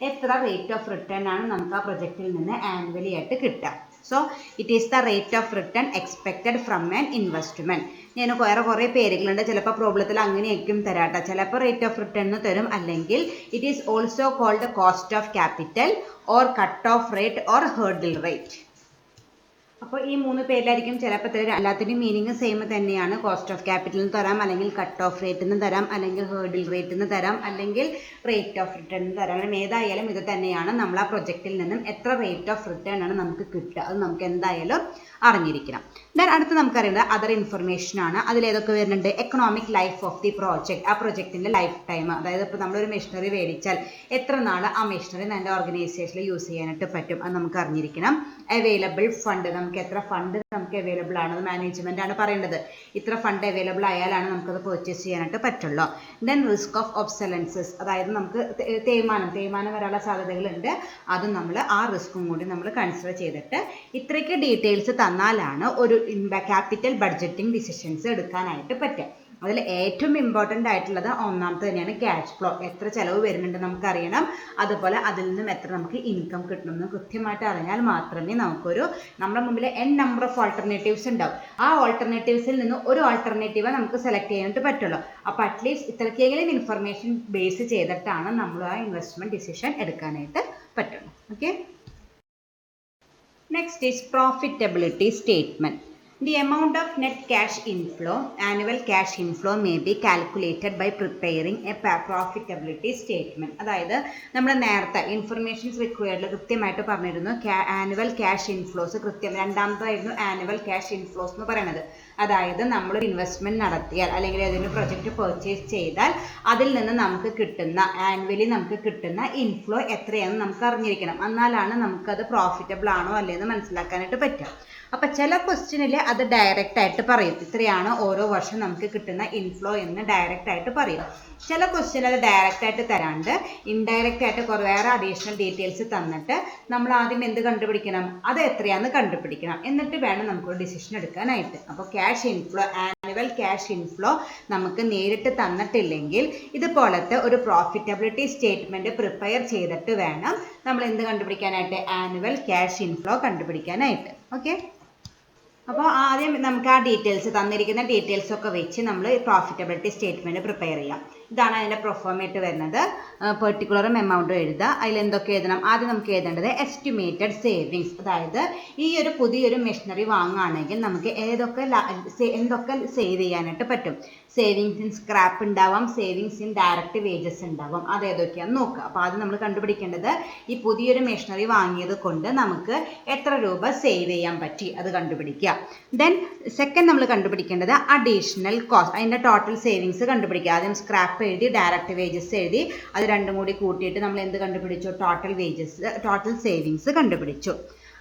എത്ര റേറ്റ് ഓഫ് റിട്ടേൺ ആണ് നമുക്ക് ആ പ്രൊജക്റ്റിൽ നിന്ന് ആനുവലി ആയിട്ട് കിട്ടുക. So it is the rate of return expected from an investment. ഞാൻ കുറേ പേരുകളുണ്ട്, ചിലപ്പോൾ പ്രോബ്ലത്തിൽ അങ്ങനെയായിരിക്കും തരാട്ടോ. ചിലപ്പോൾ റേറ്റ് ഓഫ് റിട്ടേൺ എന്ന് തരും, അല്ലെങ്കിൽ it is also called cost of capital or cut off rate or hurdle rate. അപ്പോൾ ഈ 3 പേരിലായിരിക്കും ചിലപ്പോൾ തരും. എല്ലാത്തിൻ്റെയും മീനിങ് സെയിം തന്നെയാണ്. കോസ്റ്റ് ഓഫ് ക്യാപിറ്റൽ എന്ന് തരാം, അല്ലെങ്കിൽ കട്ട് ഓഫ് റേറ്റ് എന്ന് തരാം, അല്ലെങ്കിൽ ഹേർഡിൽ റേറ്റ് എന്ന് തരാം, അല്ലെങ്കിൽ റേറ്റ് ഓഫ് റിട്ടേൺ എന്ന് തരാം. ഏതായാലും ഇത് തന്നെയാണ്. നമ്മൾ ആ പ്രൊജക്റ്റിൽ നിന്നും എത്ര റേറ്റ് ഓഫ് റിട്ടേൺ ആണ് നമുക്ക് കിട്ടുക, അത് നമുക്ക് എന്തായാലും അറിഞ്ഞിരിക്കണം. ദെൻ അടുത്ത് നമുക്കറിയേണ്ടത് അതർ ഇൻഫർമേഷൻ ആണ്. അതിലേതൊക്കെ വരുന്നുണ്ട്? Economic life of the project, ആ പ്രൊജക്റ്റിൻ്റെ ലൈഫ് ടൈം. അതായത് ഇപ്പോൾ നമ്മളൊരു മെഷീനറി മേടിച്ചാൽ എത്ര നാൾ ആ മെഷീനറി നമ്മുടെ ഓർഗനൈസേഷനിൽ യൂസ് ചെയ്യാനായിട്ട് പറ്റും, അത് നമുക്ക് അറിഞ്ഞിരിക്കണം. അവൈലബിൾ ഫണ്ട്, നമുക്ക് എത്ര ഫണ്ട് നമുക്ക് അവൈലബിൾ ആണ്, അത് മാനേജ്മെന്റ് ആണ് പറയേണ്ടത്. ഇത്ര ഫണ്ട് അവൈലബിൾ ആയാലാണ് നമുക്കത് പർച്ചേസ് ചെയ്യാനായിട്ട് പറ്റുള്ളൂ. ദെൻ റിസ്ക് ഓഫ് ഒബ്സലൻസസ്, അതായത് നമുക്ക് തേയ്മാനം വരാനുള്ള സാധ്യതകളുണ്ട്, അതും നമ്മൾ ആ റിസ്ക്കും കൂടി നമ്മൾ കൺസിഡർ ചെയ്തിട്ട് ഇത്രയ്ക്ക് ഡീറ്റെയിൽസ് തന്നാലാണ് ഒരു ക്യാപിറ്റൽ ബഡ്ജറ്റിംഗ് ഡിസിഷൻസ് എടുക്കാനായിട്ട് പറ്റുക. അതിൽ ഏറ്റവും ഇമ്പോർട്ടൻ്റ് ആയിട്ടുള്ളത് ഒന്നാമത്തെ തന്നെയാണ് ക്യാഷ് ഫ്ലോ. എത്ര ചിലവ് വരുന്നുണ്ട് നമുക്കറിയണം, അതുപോലെ അതിൽ നിന്നും എത്ര നമുക്ക് ഇൻകം കിട്ടണമെന്ന് കൃത്യമായിട്ട് അറിഞ്ഞാൽ മാത്രമേ നമ്മുടെ മുമ്പിൽ നമ്പർ ഓഫ് ഓൾട്ടർനേറ്റീവ്സ് ഉണ്ടാവും. ആ ഓൾട്ടർനേറ്റീവ്സിൽ നിന്ന് ഒരു ഓൾട്ടർനേറ്റീവ് നമുക്ക് സെലക്ട് ചെയ്യാനായിട്ട് പറ്റുള്ളൂ. അപ്പോൾ അറ്റ്ലീസ്റ്റ് ഇത്രയ്ക്കെങ്കിലും ഇൻഫർമേഷൻ ബേസ് ചെയ്തിട്ടാണ് നമ്മൾ ആ ഇൻവെസ്റ്റ്മെന്റ് ഡിസിഷൻ എടുക്കാനായിട്ട് പറ്റുള്ളൂ. Okay, next is profitability statement. The amount of net cash inflow, annual cash inflow may be calculated by preparing a profitability statement. അതായത് നമ്മൾ നേരത്തെ ഇൻഫർമേഷൻസ് റിക്വയർഡിൽ കൃത്യമായിട്ട് പറഞ്ഞിരുന്നു. ആനുവൽ ക്യാഷ് ഇൻഫ്ലോസ് രണ്ടാമതായിരുന്നു ആനുവൽ ക്യാഷ് ഇൻഫ്ലോസ് എന്ന് പറയുന്നത്. അതായത് നമ്മൾ ഇൻവെസ്റ്റ്മെന്റ് നടത്തിയാൽ അല്ലെങ്കിൽ ഏതെങ്കിലും പ്രൊജക്റ്റ് പർച്ചേസ് ചെയ്താൽ അതിൽ നിന്ന് നമുക്ക് കിട്ടുന്ന ആനുവലി നമുക്ക് കിട്ടുന്ന ഇൻഫ്ലോ എത്രയാണെന്ന് നമുക്ക് അറിഞ്ഞിരിക്കണം. എന്നാലാണ് നമുക്കത് പ്രോഫിറ്റബിൾ ആണോ അല്ലേന്ന് മനസ്സിലാക്കാനായിട്ട് പറ്റുക. അപ്പം ചില ക്വസ്റ്റ്യനിൽ അത് ഡയറക്റ്റ് ആയിട്ട് പറയും, ഇത്രയാണ് ഓരോ വർഷം നമുക്ക് കിട്ടുന്ന ഇൻഫ്ലോ എന്ന് ഡയറക്റ്റ് ആയിട്ട് പറയും. ചില ക്വസ്റ്റ്യൻ അത് ഡയറക്റ്റ് ആയിട്ട് തരാണ്ട് ഇൻഡയറക്റ്റ് ആയിട്ട് വേറെ അഡീഷണൽ ഡീറ്റെയിൽസ് തന്നിട്ട് നമ്മൾ ആദ്യം എന്ത് കണ്ടുപിടിക്കണം, അത് എത്രയാണെന്ന് കണ്ടുപിടിക്കണം, എന്നിട്ട് വേണം നമുക്കൊരു ഡിസിഷൻ എടുക്കാനായിട്ട്. അപ്പോൾ ആനുവൽ ക്യാഷ് ഇൻഫ്ലോ നമുക്ക് നേരിട്ട് തന്നിട്ടില്ലെങ്കിൽ ഇതുപോലത്തെ ഒരു പ്രോഫിറ്റബിലിറ്റി സ്റ്റേറ്റ്മെന്റ് പ്രിപ്പയർ ചെയ്തിട്ട് വേണം നമ്മൾ എന്ത് കണ്ടുപിടിക്കാനായിട്ട്, ആനുവൽ ക്യാഷ് ഇൻഫ്ലോ കണ്ടുപിടിക്കാനായിട്ട്. ഓക്കെ, അപ്പോൾ ആദ്യം നമുക്ക് ആ ഡീറ്റെയിൽസ് തന്നിരിക്കുന്ന ഡീറ്റെയിൽസ് ഒക്കെ വെച്ച് നമ്മൾ പ്രോഫിറ്റബിലിറ്റി സ്റ്റേറ്റ്മെന്റ് പ്രിപ്പയർ ചെയ്യാം. ഇതാണ് അതിൻ്റെ പ്രൊഫോമായിട്ട് വരുന്നത്. പെർട്ടിക്കുലറും എമൗണ്ടും എഴുതുക. അതിൽ എന്തൊക്കെ എഴുതണം? ആദ്യം നമുക്ക് എഴുതേണ്ടത് എസ്റ്റിമേറ്റഡ് സേവിങ്സ്. അതായത് ഈ ഒരു പുതിയൊരു മെഷീനറി വാങ്ങുകയാണെങ്കിൽ നമുക്ക് എന്തൊക്കെ സേവ് ചെയ്യാനായിട്ട് പറ്റും. സേവിങ്സ് ഇൻ സ്ക്രാപ്പ് ഉണ്ടാവാം, സേവിങ്സ് ഇൻ ഡയറക്റ്റ് വേജസ് ഉണ്ടാവാം. അത് ഏതൊക്കെയാണെന്ന് നോക്കുക. അപ്പോൾ ആദ്യം നമ്മൾ കണ്ടുപിടിക്കേണ്ടത് ഈ പുതിയൊരു മെഷീനറി വാങ്ങിയത് കൊണ്ട് നമുക്ക് എത്ര രൂപ സേവ് ചെയ്യാൻ പറ്റി അത് കണ്ടുപിടിക്കുക. ദെൻ സെക്കൻഡ് നമ്മൾ കണ്ടുപിടിക്കേണ്ടത് അഡീഷണൽ കോസ്റ്റ്, അതിൻ്റെ ടോട്ടൽ സേവിങ്സ് കണ്ടുപിടിക്കുക. ആദ്യം സ്ക്രാപ്പ് എഴുതി ഡയറക്റ്റ് വേജസ് എഴുതി അത് രണ്ടും കൂടി കൂട്ടിയിട്ട് നമ്മൾ എന്ത് കണ്ടുപിടിച്ചു, ടോട്ടൽ സേവിങ്സ് കണ്ടുപിടിച്ചു.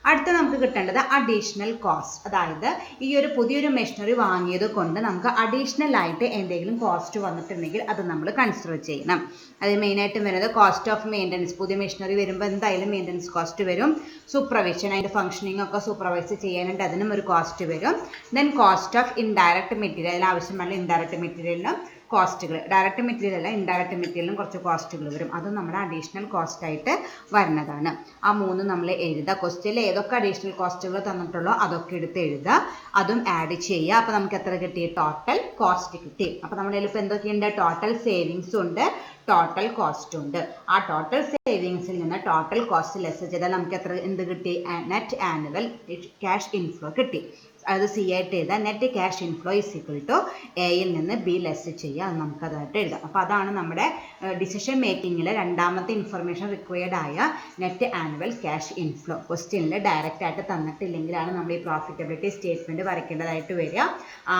അടുത്ത നമുക്ക് കിട്ടേണ്ടത് അഡീഷണൽ കോസ്റ്റ്. അതായത് ഈ ഒരു പുതിയൊരു മെഷീനറി വാങ്ങിയത് കൊണ്ട് നമുക്ക് അഡീഷണൽ ആയിട്ട് എന്തെങ്കിലും കോസ്റ്റ് വന്നിട്ടുണ്ടെങ്കിൽ അത് നമ്മൾ കൺസിഡർ ചെയ്യണം. അത് മെയിനായിട്ടും വരുന്നത് കോസ്റ്റ് ഓഫ് മെയിൻ്റനൻസ്. പുതിയ മെഷീനറി വരുമ്പോൾ എന്തായാലും മെയിൻ്റനൻസ് കോസ്റ്റ് വരും. സൂപ്പർവിഷൻ, അതിൻ്റെ ഫംഗ്ഷനിങ് ഒക്കെ സൂപ്പർവൈസ് ചെയ്യാനുണ്ട്, അതിനും ഒരു കോസ്റ്റ് വരും. Then cost of indirect material, ആവശ്യമുള്ള ഇൻഡയറക്റ്റ് മെറ്റീരിയലിനും കോസ്റ്റുകൾ. ഡയറക്റ്റ് മെറ്റീരിയൽ അല്ല, ഇൻഡയറക്റ്റ് മെറ്റീരിയലിനും കുറച്ച് കോസ്റ്റുകൾ വരും. അതും നമ്മുടെ അഡീഷണൽ കോസ്റ്റ് ആയിട്ട് വരുന്നതാണ്. ആ 3 നമ്മൾ എഴുതുക. ക്വസ്റ്റ്യനിൽ ഏതൊക്കെ അഡീഷണൽ കോസ്റ്റുകൾ തന്നിട്ടുള്ളോ അതൊക്കെ എടുത്ത് എഴുതുക, അതും ആഡ് ചെയ്യുക. അപ്പോൾ നമുക്ക് എത്ര കിട്ടി? ടോട്ടൽ കോസ്റ്റ് കിട്ടി. അപ്പോൾ നമ്മുടെ കയ്യിൽ ഇപ്പോൾ എന്തൊക്കെയുണ്ട്? ടോട്ടൽ സേവിങ്സ് ഉണ്ട്, ടോട്ടൽ കോസ്റ്റ് ഉണ്ട്. ആ ടോട്ടൽ സേവിങ്സിൽ നിന്ന് ടോട്ടൽ കോസ്റ്റ് ലെസ് ചെയ്താൽ നമുക്ക് എന്ത് കിട്ടി? നെറ്റ് ആനുവൽ ക്യാഷ് ഇൻഫ്ലോ കിട്ടി. അത് സി ആയിട്ട് എഴുതാം. Net cash inflow is equal to എയിൽ നിന്ന് ബി ലെസ് ചെയ്യുക. അത് നമുക്കതായിട്ട് എഴുതാം. അപ്പോൾ അതാണ് നമ്മുടെ ഡിസിഷൻ മേക്കിങ്ങിൽ രണ്ടാമത്തെ ഇൻഫർമേഷൻ റിക്വയർഡ് ആയ നെറ്റ് ആനുവൽ ക്യാഷ് ഇൻഫ്ലോ. ക്വസ്റ്റ്യനിൽ ഡയറക്റ്റ് ആയിട്ട് തന്നിട്ടില്ലെങ്കിലാണ് നമ്മൾ ഈ പ്രോഫിറ്റബിലിറ്റി സ്റ്റേറ്റ്മെൻറ്റ് വരയ്ക്കേണ്ടതായിട്ട് വരിക.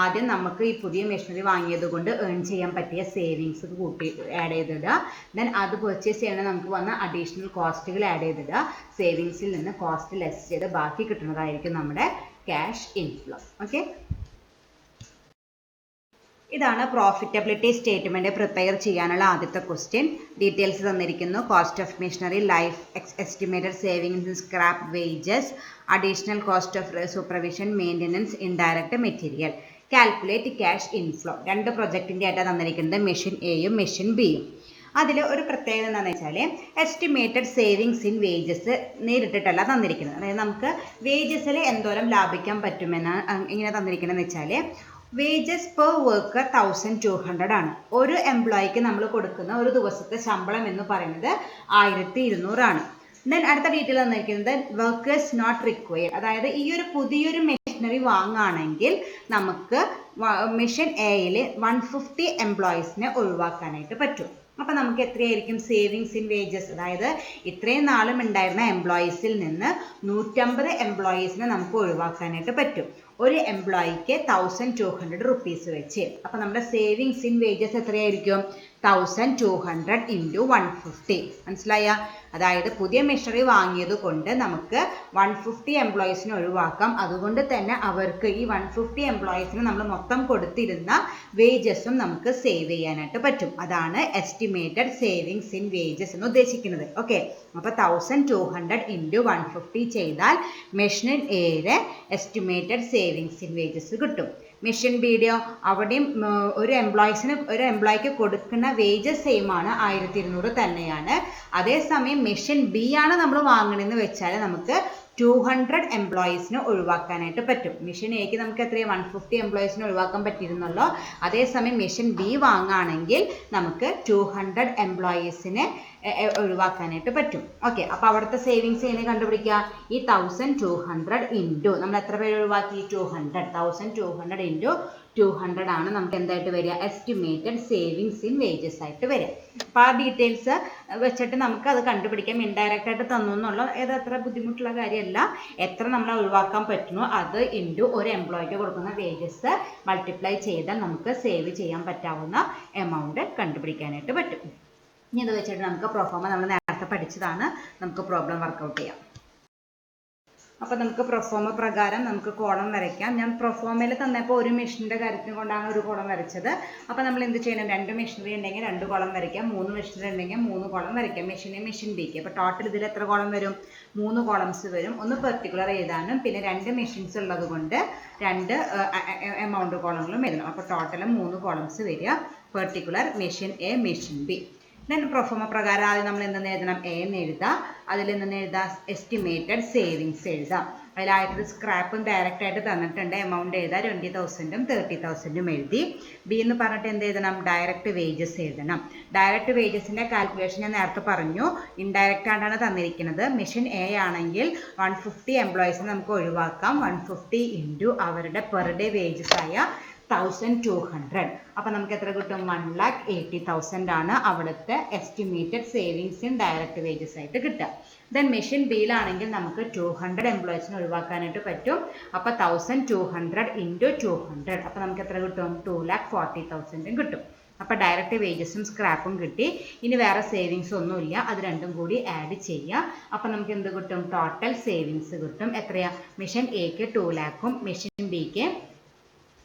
ആദ്യം നമുക്ക് ഈ പുതിയ മെഷീനറി വാങ്ങിയത് കൊണ്ട് ഏൺ ചെയ്യാൻ പറ്റിയ സേവിങ്സ് കൂട്ടി ആഡ് ചെയ്തിടുക. ദെൻ അത് പർച്ചേസ് ചെയ്യണമെങ്കിൽ നമുക്ക് വന്ന അഡീഷണൽ കോസ്റ്റുകൾ ആഡ് ചെയ്തിടുക. സേവിങ്സിൽ നിന്ന് കോസ്റ്റ് ലെസ് ചെയ്ത് ബാക്കി കിട്ടുന്നതായിരിക്കും നമ്മുടെ ക്യാഷ് ഇൻഫ്ലോ. ഓക്കെ, ഇതാണ് പ്രോഫിറ്റബിലിറ്റി സ്റ്റേറ്റ്മെൻറ്റ് പ്രിപ്പയർ ചെയ്യാനുള്ള ആദ്യത്തെ ക്വസ്റ്റ്യൻ. ഡീറ്റെയിൽസ് തന്നിരിക്കുന്നു. Cost of machinery, life estimated savings in scrap wages, additional cost of supervision, maintenance, indirect material. Calculate cash inflow. 2 പ്രൊജക്റ്റിൻ്റെ ആയിട്ടാണ് തന്നിരിക്കുന്നത്, മെഷീൻ എയും മെഷീൻ ബിയും. അതിൽ ഒരു പ്രത്യേകത എന്താണെന്ന് വെച്ചാൽ എസ്റ്റിമേറ്റഡ് സേവിങ്സ് ഇൻ വേജസ് നേരിട്ടിട്ടല്ല തന്നിരിക്കുന്നത്. അതായത് നമുക്ക് വേജസിൽ എന്തോരം ലാഭിക്കാൻ പറ്റുമെന്ന് ഇങ്ങനെ തന്നിരിക്കുന്നതെന്ന് വെച്ചാൽ വേജസ് പെർ വർക്കർ 1200 ആണ്. ഒരു എംപ്ലോയിക്ക് നമ്മൾ കൊടുക്കുന്ന ഒരു ദിവസത്തെ ശമ്പളം എന്ന് പറയുന്നത് 1200 ആണ്. ദെൻ അടുത്ത ഡീറ്റെയിൽ തന്നിരിക്കുന്നത് വർക്കേഴ്സ് നോട്ട് റിക്വയർഡ്. അതായത് ഈ ഒരു പുതിയൊരു മെഷീനറി വാങ്ങുകയാണെങ്കിൽ നമുക്ക് മെഷീൻ എയിൽ 150 എംപ്ലോയീസിനെ ഒഴിവാക്കാനായിട്ട് പറ്റും. അപ്പോൾ നമുക്ക് എത്രയായിരിക്കും സേവിങ്സ് ഇൻ വേജസ്? അതായത് ഇത്രയും നാളും ഉണ്ടായിരുന്ന എംപ്ലോയീസിൽ നിന്ന് 150 എംപ്ലോയീസിനെ നമുക്ക് ഒഴിവാക്കാനായിട്ട് പറ്റും. ഒരു എംപ്ലോയിക്ക് 1200 റുപ്പീസ് വെച്ച്. അപ്പോൾ നമ്മുടെ സേവിങ്സ് ഇൻ വേജസ് എത്രയായിരിക്കും? 1200 ഇൻറ്റു 150. മനസ്സിലായ? അതായത് പുതിയ മെഷീനറി വാങ്ങിയത് കൊണ്ട് നമുക്ക് 150 എംപ്ലോയീസിനെ ഒഴിവാക്കാം. അതുകൊണ്ട് തന്നെ അവർക്ക് ഈ 150 എംപ്ലോയീസിന് നമ്മൾ മൊത്തം കൊടുത്തിരുന്ന വേജസും നമുക്ക് സേവ് ചെയ്യാനായിട്ട് പറ്റും. അതാണ് എസ്റ്റിമേറ്റഡ് സേവിങ്സ് ഇൻ വേജസ് എന്ന് ഉദ്ദേശിക്കുന്നത്. ഓക്കെ, അപ്പോൾ 1200 ഇൻറ്റു 150 ചെയ്താൽ മെഷീൻ എയുടെ എസ്റ്റിമേറ്റഡ് സേവിങ്സ് ഇൻ വേജസ് കിട്ടും. മെഷീൻ ബിയുടെയോ അവിടെയും ഒരു എംപ്ലോയിക്ക് കൊടുക്കുന്ന വേജസ് സെയിം ആണ്, 1200 തന്നെയാണ്. അതേസമയം മെഷീൻ ബി ആണ് നമ്മൾ വാങ്ങണമെന്ന് വെച്ചാൽ നമുക്ക് 200 എംപ്ലോയീസിനെ ഒഴിവാക്കാനായിട്ട് പറ്റും. മെഷീൻ എക്ക് നമുക്ക് എത്രയും 150 എംപ്ലോയീസിനെ ഒഴിവാക്കാൻ പറ്റിയിരുന്നല്ലോ. അതേസമയം മെഷീൻ ബി വാങ്ങുകയാണെങ്കിൽ നമുക്ക് 200 എംപ്ലോയീസിനെ ഒഴിവാക്കാനായിട്ട് പറ്റും. ഓക്കെ, അപ്പോൾ അവിടുത്തെ സേവിങ്സ് എങ്ങനെ കണ്ടുപിടിക്കുക? ഈ 1200 ഇൻറ്റു നമ്മൾ എത്ര പേര് ഒഴിവാക്കി? 200. 1200 ഇൻറ്റു 200 ആണ് നമുക്ക് എന്തായിട്ട് വരിക? എസ്റ്റിമേറ്റഡ് സേവിങ്സ് ഇൻ വേജസ് ആയിട്ട് വരിക. അപ്പോൾ ആ ഡീറ്റെയിൽസ് വെച്ചിട്ട് നമുക്ക് അത് കണ്ടുപിടിക്കാം. ഇൻഡയറക്റ്റ് ആയിട്ട് തന്നു എന്നുള്ള ഇത് അത്ര ബുദ്ധിമുട്ടുള്ള കാര്യമല്ല. എത്ര നമ്മൾ ഒഴിവാക്കാൻ പറ്റുമോ അത് ഇൻറ്റു ഒരു എംപ്ലോയിക്ക് കൊടുക്കുന്ന വേജസ് മൾട്ടിപ്ലൈ ചെയ്താൽ നമുക്ക് സേവ് ചെയ്യാൻ പറ്റാവുന്ന എമൗണ്ട് കണ്ടുപിടിക്കാനായിട്ട് പറ്റും. ഇനി ഇത് വെച്ചിട്ട് നമുക്ക് പ്രൊഫോമ നമ്മൾ നേരത്തെ പഠിച്ചതാണ്, നമുക്ക് പ്രോബ്ലം വർക്കൗട്ട് ചെയ്യാം. അപ്പോൾ നമുക്ക് പ്രൊഫോമ പ്രകാരം നമുക്ക് കോളം വരയ്ക്കാം. ഞാൻ പ്രൊഫോമയിൽ തന്നപ്പോൾ ഒരു മെഷീൻ്റെ കാര്യത്തിന് കൊണ്ടാണ് ഒരു കോളം വരച്ചത്. അപ്പോൾ നമ്മൾ എന്ത് ചെയ്യണം? 2 മെഷീനറി ഉണ്ടെങ്കിൽ 2 കോളം വരയ്ക്കാം, 3 മെഷീനറി ഉണ്ടെങ്കിൽ 3 കോളം വരയ്ക്കാം. മെഷീൻ എ മെഷീൻ ബിക്ക്. അപ്പോൾ ടോട്ടൽ ഇതിൽ എത്ര കോളം വരും? 3 കോളംസ് വരും. ഒന്ന് പെർട്ടിക്കുലർ എഴുതാനും പിന്നെ 2 മെഷീൻസ് ഉള്ളത് കൊണ്ട് 2 എമൗണ്ട് കോളങ്ങളും എഴുതണം. അപ്പോൾ ടോട്ടലും 3 കോളംസ് വരിക. Particular, machine A, machine B. Then proforma പ്രകാരം ആദ്യം നമ്മൾ എന്തെന്ന് എഴുതണം? എ എന്ന് എഴുതാം. അതിൽ നിന്ന് എഴുതാം എസ്റ്റിമേറ്റഡ് സേവിങ്സ് എഴുതാം. അതിലായിട്ട് സ്ക്രാപ്പും ഡയറക്റ്റ് ആയിട്ട് തന്നിട്ടുണ്ട്. എമൗണ്ട് എഴുതാം 20,000ഉം 30,000ഉം എഴുതി. ബി എന്ന് പറഞ്ഞിട്ട് എന്ത് എഴുതണം? ഡയറക്റ്റ് വേജസ് എഴുതണം. ഡയറക്റ്റ് വേജസിൻ്റെ കാൽക്കുലേഷൻ ഞാൻ നേരത്തെ പറഞ്ഞു. ഇൻഡയറക്റ്റ് ആയിട്ടാണ് തന്നിരിക്കുന്നത്. മെഷീൻ എ ആണെങ്കിൽ 150 എംപ്ലോയീസിനെ നമുക്ക് ഒഴിവാക്കാം. 150 ഇൻറ്റു അവരുടെ പെർ ഡേ വേജസ് ആയ 1200. അപ്പോൾ നമുക്ക് എത്ര കിട്ടും? 1,80,000 ആണ് അവിടുത്തെ estimated savings in direct wages ആയിട്ട് കിട്ടുക. ദെൻ മെഷീൻ ബിയിലാണെങ്കിൽ നമുക്ക് 200 എംപ്ലോയീസിനെ ഒഴിവാക്കാനായിട്ട് പറ്റും. അപ്പോൾ 1200 ഇൻറ്റു 200. അപ്പോൾ നമുക്ക് എത്ര കിട്ടും? 2,40,000 കിട്ടും. അപ്പോൾ ഡയറക്റ്റ് വേജസും സ്ക്രാപ്പും കിട്ടി. ഇനി വേറെ സേവിങ്സ് ഒന്നുമില്ല, അത് രണ്ടും കൂടി ആഡ് ചെയ്യുക. അപ്പോൾ നമുക്ക് എന്ത് കിട്ടും? ടോട്ടൽ സേവിങ്സ് കിട്ടും. എത്രയാ? മെഷീൻ എക്ക് 2 lakhും മെഷീൻ ബിക്ക്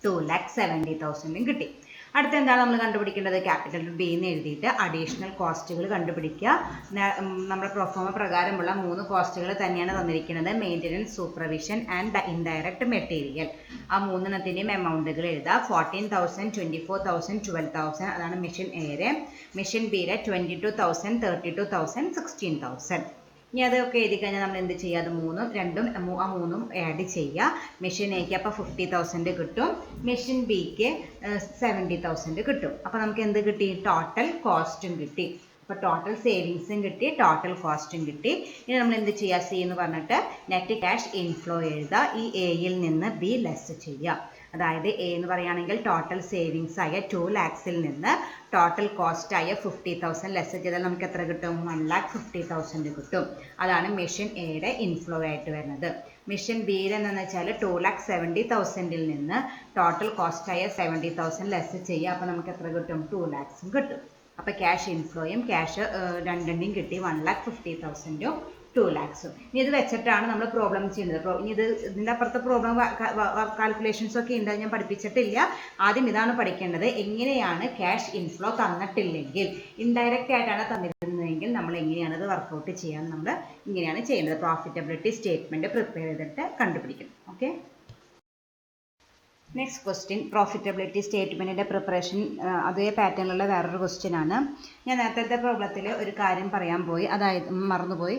2,70,000ഉം കിട്ടി. അടുത്ത എന്താണ് നമ്മൾ കണ്ടുപിടിക്കേണ്ടത്? ക്യാപിറ്റൽ ബി എന്ന് എഴുതിയിട്ട് അഡീഷണൽ കോസ്റ്റുകൾ കണ്ടുപിടിക്കുക. നമ്മുടെ പ്രൊഫോമ പ്രകാരമുള്ള 3 കോസ്റ്റുകൾ തന്നെയാണ് തന്നിരിക്കുന്നത്. Maintenance, supervision and indirect material. ആ 3 എമൗണ്ടുകൾ എഴുതുക. 14,000, 24,000, 12,000 അതാണ് മെഷീൻ എയുടെ. മെഷീൻ ബിയുടെ 22,000, 32,000, 16,000. ഇനി അതൊക്കെ എഴുതി കഴിഞ്ഞാൽ നമ്മൾ എന്ത് ചെയ്യുക? അത് മൂന്നും ആഡ് ചെയ്യുക. മെഷീൻ എക്ക് അപ്പോൾ 50,000 കിട്ടും, മെഷീൻ ബിക്ക് 70,000 കിട്ടും. അപ്പോൾ നമുക്ക് എന്ത് കിട്ടി? ടോട്ടൽ കോസ്റ്റും കിട്ടി. അപ്പോൾ ടോട്ടൽ സേവിങ്സും കിട്ടി, ടോട്ടൽ കോസ്റ്റും കിട്ടി. ഇനി നമ്മൾ എന്ത് ചെയ്യുക? സി എന്ന് പറഞ്ഞിട്ട് നെറ്റ് ക്യാഷ് ഇൻഫ്ലോ എഴുതുക. ഈ എയിൽ നിന്ന് ബി ലെസ് ചെയ്യുക. അതായത് എ എന്ന് പറയുകയാണെങ്കിൽ ടോട്ടൽ സേവിങ്സ് ആയ 2 lakhsൽ നിന്ന് ടോട്ടൽ കോസ്റ്റ് ആയ 50,000 ലെസ് ചെയ്താൽ നമുക്ക് എത്ര കിട്ടും? 1,50,000 കിട്ടും. അതാണ് മെഷീൻ എയുടെ ഇൻഫ്ലോ ആയിട്ട് വരുന്നത്. മെഷീൻ ബിയിൽ എന്താണെന്ന് വെച്ചാൽ 2,70,000ൽ നിന്ന് ടോട്ടൽ കോസ്റ്റ് ആയ 70,000 ലെസ് ചെയ്യുക. അപ്പോൾ നമുക്ക് എത്ര കിട്ടും? 2 lakhs കിട്ടും. അപ്പോൾ ക്യാഷ് ഇൻഫ്ലോയും ക്യാഷ് രണ്ടിൻ്റെയും കിട്ടി 1,50,000ഉം 2 lakhs. ഇനി ഇത് വെച്ചിട്ടാണ് നമ്മൾ പ്രോബ്ലം ചെയ്യുന്നത്. ഇനി ഇതിൻ്റെ അപ്പുറത്തെ പ്രോബ്ലം കാൽക്കുലേഷൻസ് ഒക്കെ ഉണ്ട്, ഞാൻ പഠിപ്പിച്ചിട്ടില്ല. ആദ്യം ഇതാണ് പഠിക്കേണ്ടത്. എങ്ങനെയാണ് ക്യാഷ് ഇൻഫ്ലോ തന്നിട്ടില്ലെങ്കിൽ, ഇൻഡയറക്റ്റ് ആയിട്ടാണ് തന്നിരുന്നതെങ്കിൽ നമ്മൾ എങ്ങനെയാണ് ഇത് വർക്കൗട്ട് ചെയ്യാൻ നമ്മൾ ഇങ്ങനെയാണ് ചെയ്യുന്നത്. പ്രോഫിറ്റബിലിറ്റി സ്റ്റേറ്റ്മെൻറ്റ് പ്രിപ്പയർ ചെയ്തിട്ട് കണ്ടുപിടിക്കണം. ഓക്കെ. നെക്സ്റ്റ് ക്വസ്റ്റ്യൻ, പ്രോഫിറ്റബിലിറ്റി സ്റ്റേറ്റ്മെൻറ്റിൻ്റെ പ്രിപ്പറേഷൻ അതേ പാറ്റേണിലുള്ള വേറൊരു ക്വസ്റ്റ്യൻ ആണ്. ഞാൻ നേരത്തെ പ്രോബ്ലത്തിൽ ഒരു കാര്യം പറയാൻ പോയി, അതായത് മറന്നുപോയി.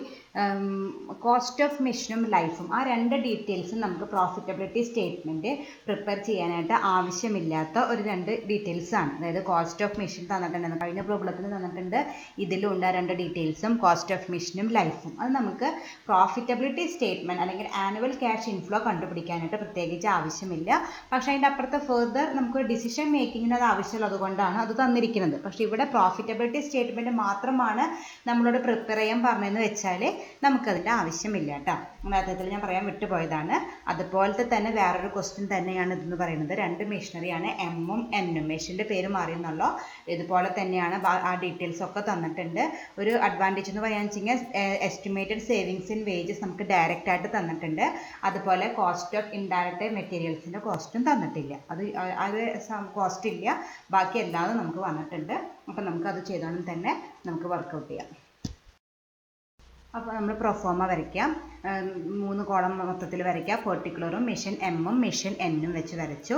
കോസ്റ്റ് ഓഫ് മെഷീനും ലൈഫും, ആ 2 ഡീറ്റെയിൽസും നമുക്ക് പ്രോഫിറ്റബിലിറ്റി സ്റ്റേറ്റ്മെൻറ്റ് പ്രിപ്പയർ ചെയ്യാനായിട്ട് ആവശ്യമില്ലാത്ത ഒരു 2 ഡീറ്റെയിൽസ് ആണ്. അതായത് കോസ്റ്റ് ഓഫ് മെഷീൻ തന്നിട്ടുണ്ട്, കഴിഞ്ഞ പ്രോബ്ലത്തിൽ തന്നിട്ടുണ്ട്. ഇതിലും ഉണ്ട് ആ 2 ഡീറ്റെയിൽസും, കോസ്റ്റ് ഓഫ് മെഷീനും ലൈഫും. അത് നമുക്ക് പ്രോഫിറ്റബിലിറ്റി സ്റ്റേറ്റ്മെൻറ്റ് അല്ലെങ്കിൽ ആനുവൽ ക്യാഷ് ഇൻഫ്ലോ കണ്ടുപിടിക്കാനായിട്ട് പ്രത്യേകിച്ച് ആവശ്യമില്ല. പക്ഷേ അതിൻ്റെ അപ്പുറത്ത് ഫെർദർ നമുക്ക് ഡിസിഷൻ മേക്കിങ്ങിന് അത് ആവശ്യമുള്ളത് കൊണ്ടാണ് അത് തന്നിരിക്കുന്നത്. പക്ഷേ ഇവിടെ പ്രോഫിറ്റബിലിറ്റി സ്റ്റേറ്റ്മെൻറ്റ് മാത്രമാണ് നമ്മളോട് പ്രിപ്പയർ ചെയ്യാൻ പറഞ്ഞതെന്ന് വെച്ചാൽ നമുക്കതിൻ്റെ ആവശ്യമില്ല കേട്ടോ. നേരത്തെ ഞാൻ പറയാൻ വിട്ടുപോയതാണ്. അതുപോലത്തെ തന്നെ വേറൊരു ക്വസ്റ്റ്യൻ തന്നെയാണ് ഇതെന്ന് പറയുന്നത്. 2 മെഷീനറിയാണ്, എമ്മും എന്നും. മെഷീൻ്റെ പേര് മാറിയെന്നുള്ളൂ. ഇതുപോലെ തന്നെയാണ് ആ ഡീറ്റെയിൽസ് ഒക്കെ തന്നിട്ടുണ്ട്. ഒരു അഡ്വാൻറ്റേജ് എന്ന് പറയാൻ വെച്ച് കഴിഞ്ഞാൽ എസ്റ്റിമേറ്റഡ് സേവിങ്സ് ഇൻ വേജസ് നമുക്ക് ഡയറക്റ്റ് ആയിട്ട് തന്നിട്ടുണ്ട്. അതുപോലെ കോസ്റ്റ് ഓഫ് ഇൻഡയറക്റ്റ് മെറ്റീരിയൽസിൻ്റെ കോസ്റ്റും തന്നിട്ടില്ല. അത് കോസ്റ്റ് ഇല്ല, ബാക്കി എല്ലാതും നമുക്ക് വന്നിട്ടുണ്ട്. അപ്പം നമുക്കത് ചെയ്തോണം തന്നെ നമുക്ക് വർക്കൗട്ട് ചെയ്യാം. അപ്പോൾ നമ്മൾ പ്രൊഫോമ വരയ്ക്കാം. 3 കോളം മൊത്തത്തിൽ വരയ്ക്കാം. പെർട്ടിക്കുലറും മെഷീൻ എമ്മും മെഷീൻ എന്നും വെച്ച് വരച്ചു.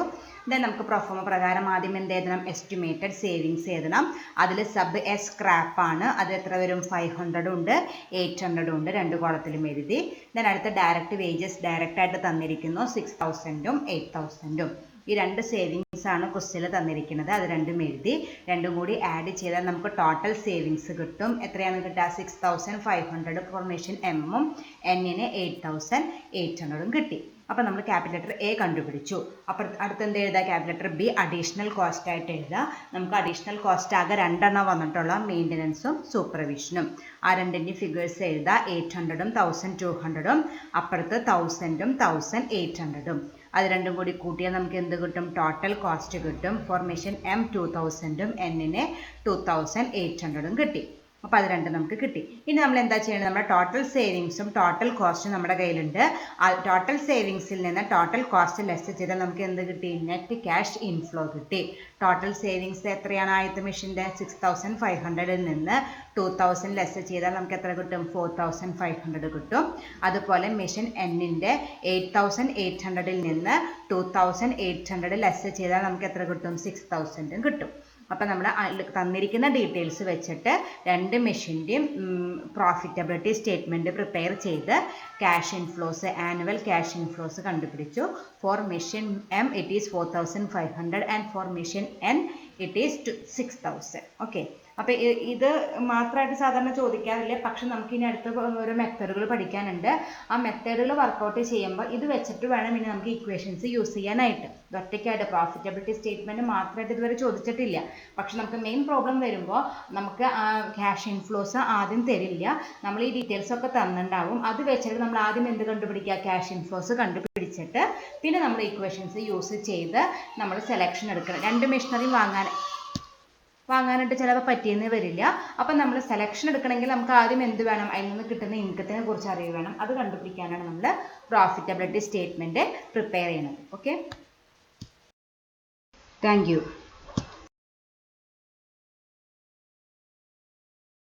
ദെൻ നമുക്ക് പ്രൊഫോമ പ്രകാരം ആദ്യം എന്ത് എഴുതണം? എസ്റ്റിമേറ്റഡ് സേവിങ്സ് എഴുതണം. അതിൽ സബ് എസ് സ്ക്രാപ്പ് ആണ്. അത് എത്ര വരും? 500 ഉണ്ട്, 800 ഉണ്ട്. 2 കോളത്തിലും എഴുതി. ദെൻ അടുത്ത ഡയറക്റ്റ് വേജസ് ഡയറക്റ്റ് ആയിട്ട് തന്നിരിക്കുന്നു 6,000ഉം 8,000ഉം. ഈ 2 സേവിങ്സ് ആണ് ക്വസ്റ്റ്യനിൽ തന്നിരിക്കുന്നത്. അത് 2ഉം എഴുതി. 2ഉം കൂടി ആഡ് ചെയ്താൽ നമുക്ക് ടോട്ടൽ സേവിങ്സ് കിട്ടും. എത്രയാണ് കിട്ടുക? 6,500 ഫോർ മെഷീൻ എമ്മും എന്നിന് 8,800ഉം കിട്ടി. അപ്പോൾ നമ്മൾ ക്യാപിറ്റൽ ലെറ്റർ എ കണ്ടുപിടിച്ചു. അപ്പോൾ അടുത്തെന്ത് എഴുതുക? Capital letter B additional cost ആയിട്ട് എഴുതുക. നമുക്ക് അഡീഷണൽ കോസ്റ്റ് ആകെ 2 എണ്ണം വന്നിട്ടുള്ള മെയിൻ്റനൻസും സൂപ്പർവിഷനും. ആ 2ൻ്റെയും ഫിഗേഴ്സ് എഴുതുക. 800ഉം 1,200ഉം, അപ്പുറത്ത് 1,000ഉം 1,800ഉം. അത് 2ഉം കൂടി കൂട്ടിയാൽ നമുക്ക് എന്ത് കിട്ടും? ടോട്ടൽ കോസ്റ്റ് കിട്ടും. ഫോർ മെഷീൻ എം 2,000ഉം എന്നിന് 2,800ഉം കിട്ടി. അപ്പോൾ അത് 2 നമുക്ക് കിട്ടി. ഇനി നമ്മൾ എന്താ ചെയ്യേണ്ടത്? നമ്മുടെ ടോട്ടൽ സേവിങ്സും ടോട്ടൽ കോസ്റ്റും നമ്മുടെ കയ്യിലുണ്ട്. ആ ടോട്ടൽ സേവിങ്സിൽ നിന്ന് ടോട്ടൽ കോസ്റ്റ് ലെസ് ചെയ്താൽ നമുക്ക് എന്ത് കിട്ടി? നെറ്റ് ക്യാഷ് ഇൻഫ്ലോ കിട്ടി. ടോട്ടൽ സേവിങ്സ് എത്രയാണ്? ആദ്യത്തെ മെഷീൻ്റെ 6,500ൽ നിന്ന് 2,000 ലെസ് ചെയ്താൽ നമുക്ക് എത്ര കിട്ടും? 4,500 കിട്ടും. അതുപോലെ മെഷീൻ എന്നിൻ്റെ 8,800ൽ നിന്ന് 2,800 ലെസ് ചെയ്താൽ നമുക്ക് എത്ര കിട്ടും? 6,000ഉം കിട്ടും. അപ്പോൾ നമ്മൾ തന്നിരിക്കുന്ന ഡീറ്റെയിൽസ് വെച്ചിട്ട് 2 മെഷീൻ്റെയും പ്രോഫിറ്റബിലിറ്റി സ്റ്റേറ്റ്മെൻറ്റ് പ്രിപ്പയർ ചെയ്ത് cash inflows, annual cash inflows കണ്ടുപിടിച്ചു. For machine M it is 4,500 and for machine N it is 6,000. Okay. അപ്പോൾ ഇത് മാത്രമായിട്ട് സാധാരണ ചോദിക്കാറില്ല. പക്ഷെ നമുക്കിനി അടുത്ത ഓരോ മെത്തേഡുകൾ പഠിക്കാനുണ്ട്. ആ മെത്തേഡുകൾ വർക്കൗട്ട് ചെയ്യുമ്പോൾ ഇത് വെച്ചിട്ട് വേണം ഇനി നമുക്ക് ഇക്വേഷൻസ് യൂസ് ചെയ്യാനായിട്ട്. ഒറ്റയ്ക്കായിട്ട് പ്രോഫിറ്റബിലിറ്റി സ്റ്റേറ്റ്മെൻറ്റ് മാത്രമായിട്ട് ഇതുവരെ ചോദിച്ചിട്ടില്ല. പക്ഷെ നമുക്ക് മെയിൻ പ്രോബ്ലം വരുമ്പോൾ നമുക്ക് ക്യാഷ് ഇൻഫ്ലോസ് ആദ്യം തരില്ല. നമ്മൾ ഈ ഡീറ്റെയിൽസ് ഒക്കെ തന്നിട്ടുണ്ടാവും. അത് വെച്ചിട്ട് നമ്മൾ ആദ്യം എന്ത് കണ്ടുപിടിക്കുക? ക്യാഷ് ഇൻഫ്ലോസ് കണ്ടുപിടിച്ചിട്ട് പിന്നെ നമ്മൾ ഇക്വേഷൻസ് യൂസ് ചെയ്ത് നമ്മൾ സെലക്ഷൻ എടുക്കണം. 2 മെഷീനറി വാങ്ങാനായിട്ട് ചിലപ്പോൾ പറ്റിയെന്ന് വരില്ല. അപ്പം നമ്മൾ സെലക്ഷൻ എടുക്കണമെങ്കിൽ നമുക്ക് ആദ്യം എന്ത് വേണം? അതിൽ നിന്ന് കിട്ടുന്ന ഇൻകത്തിനെ കുറിച്ച് അറിവ് വേണം. അത് കണ്ടുപിടിക്കാനാണ് നമ്മൾ പ്രോഫിറ്റബിലിറ്റി സ്റ്റേറ്റ്മെൻറ്റ് പ്രിപ്പയർ ചെയ്യുന്നത്. Okay, thank you.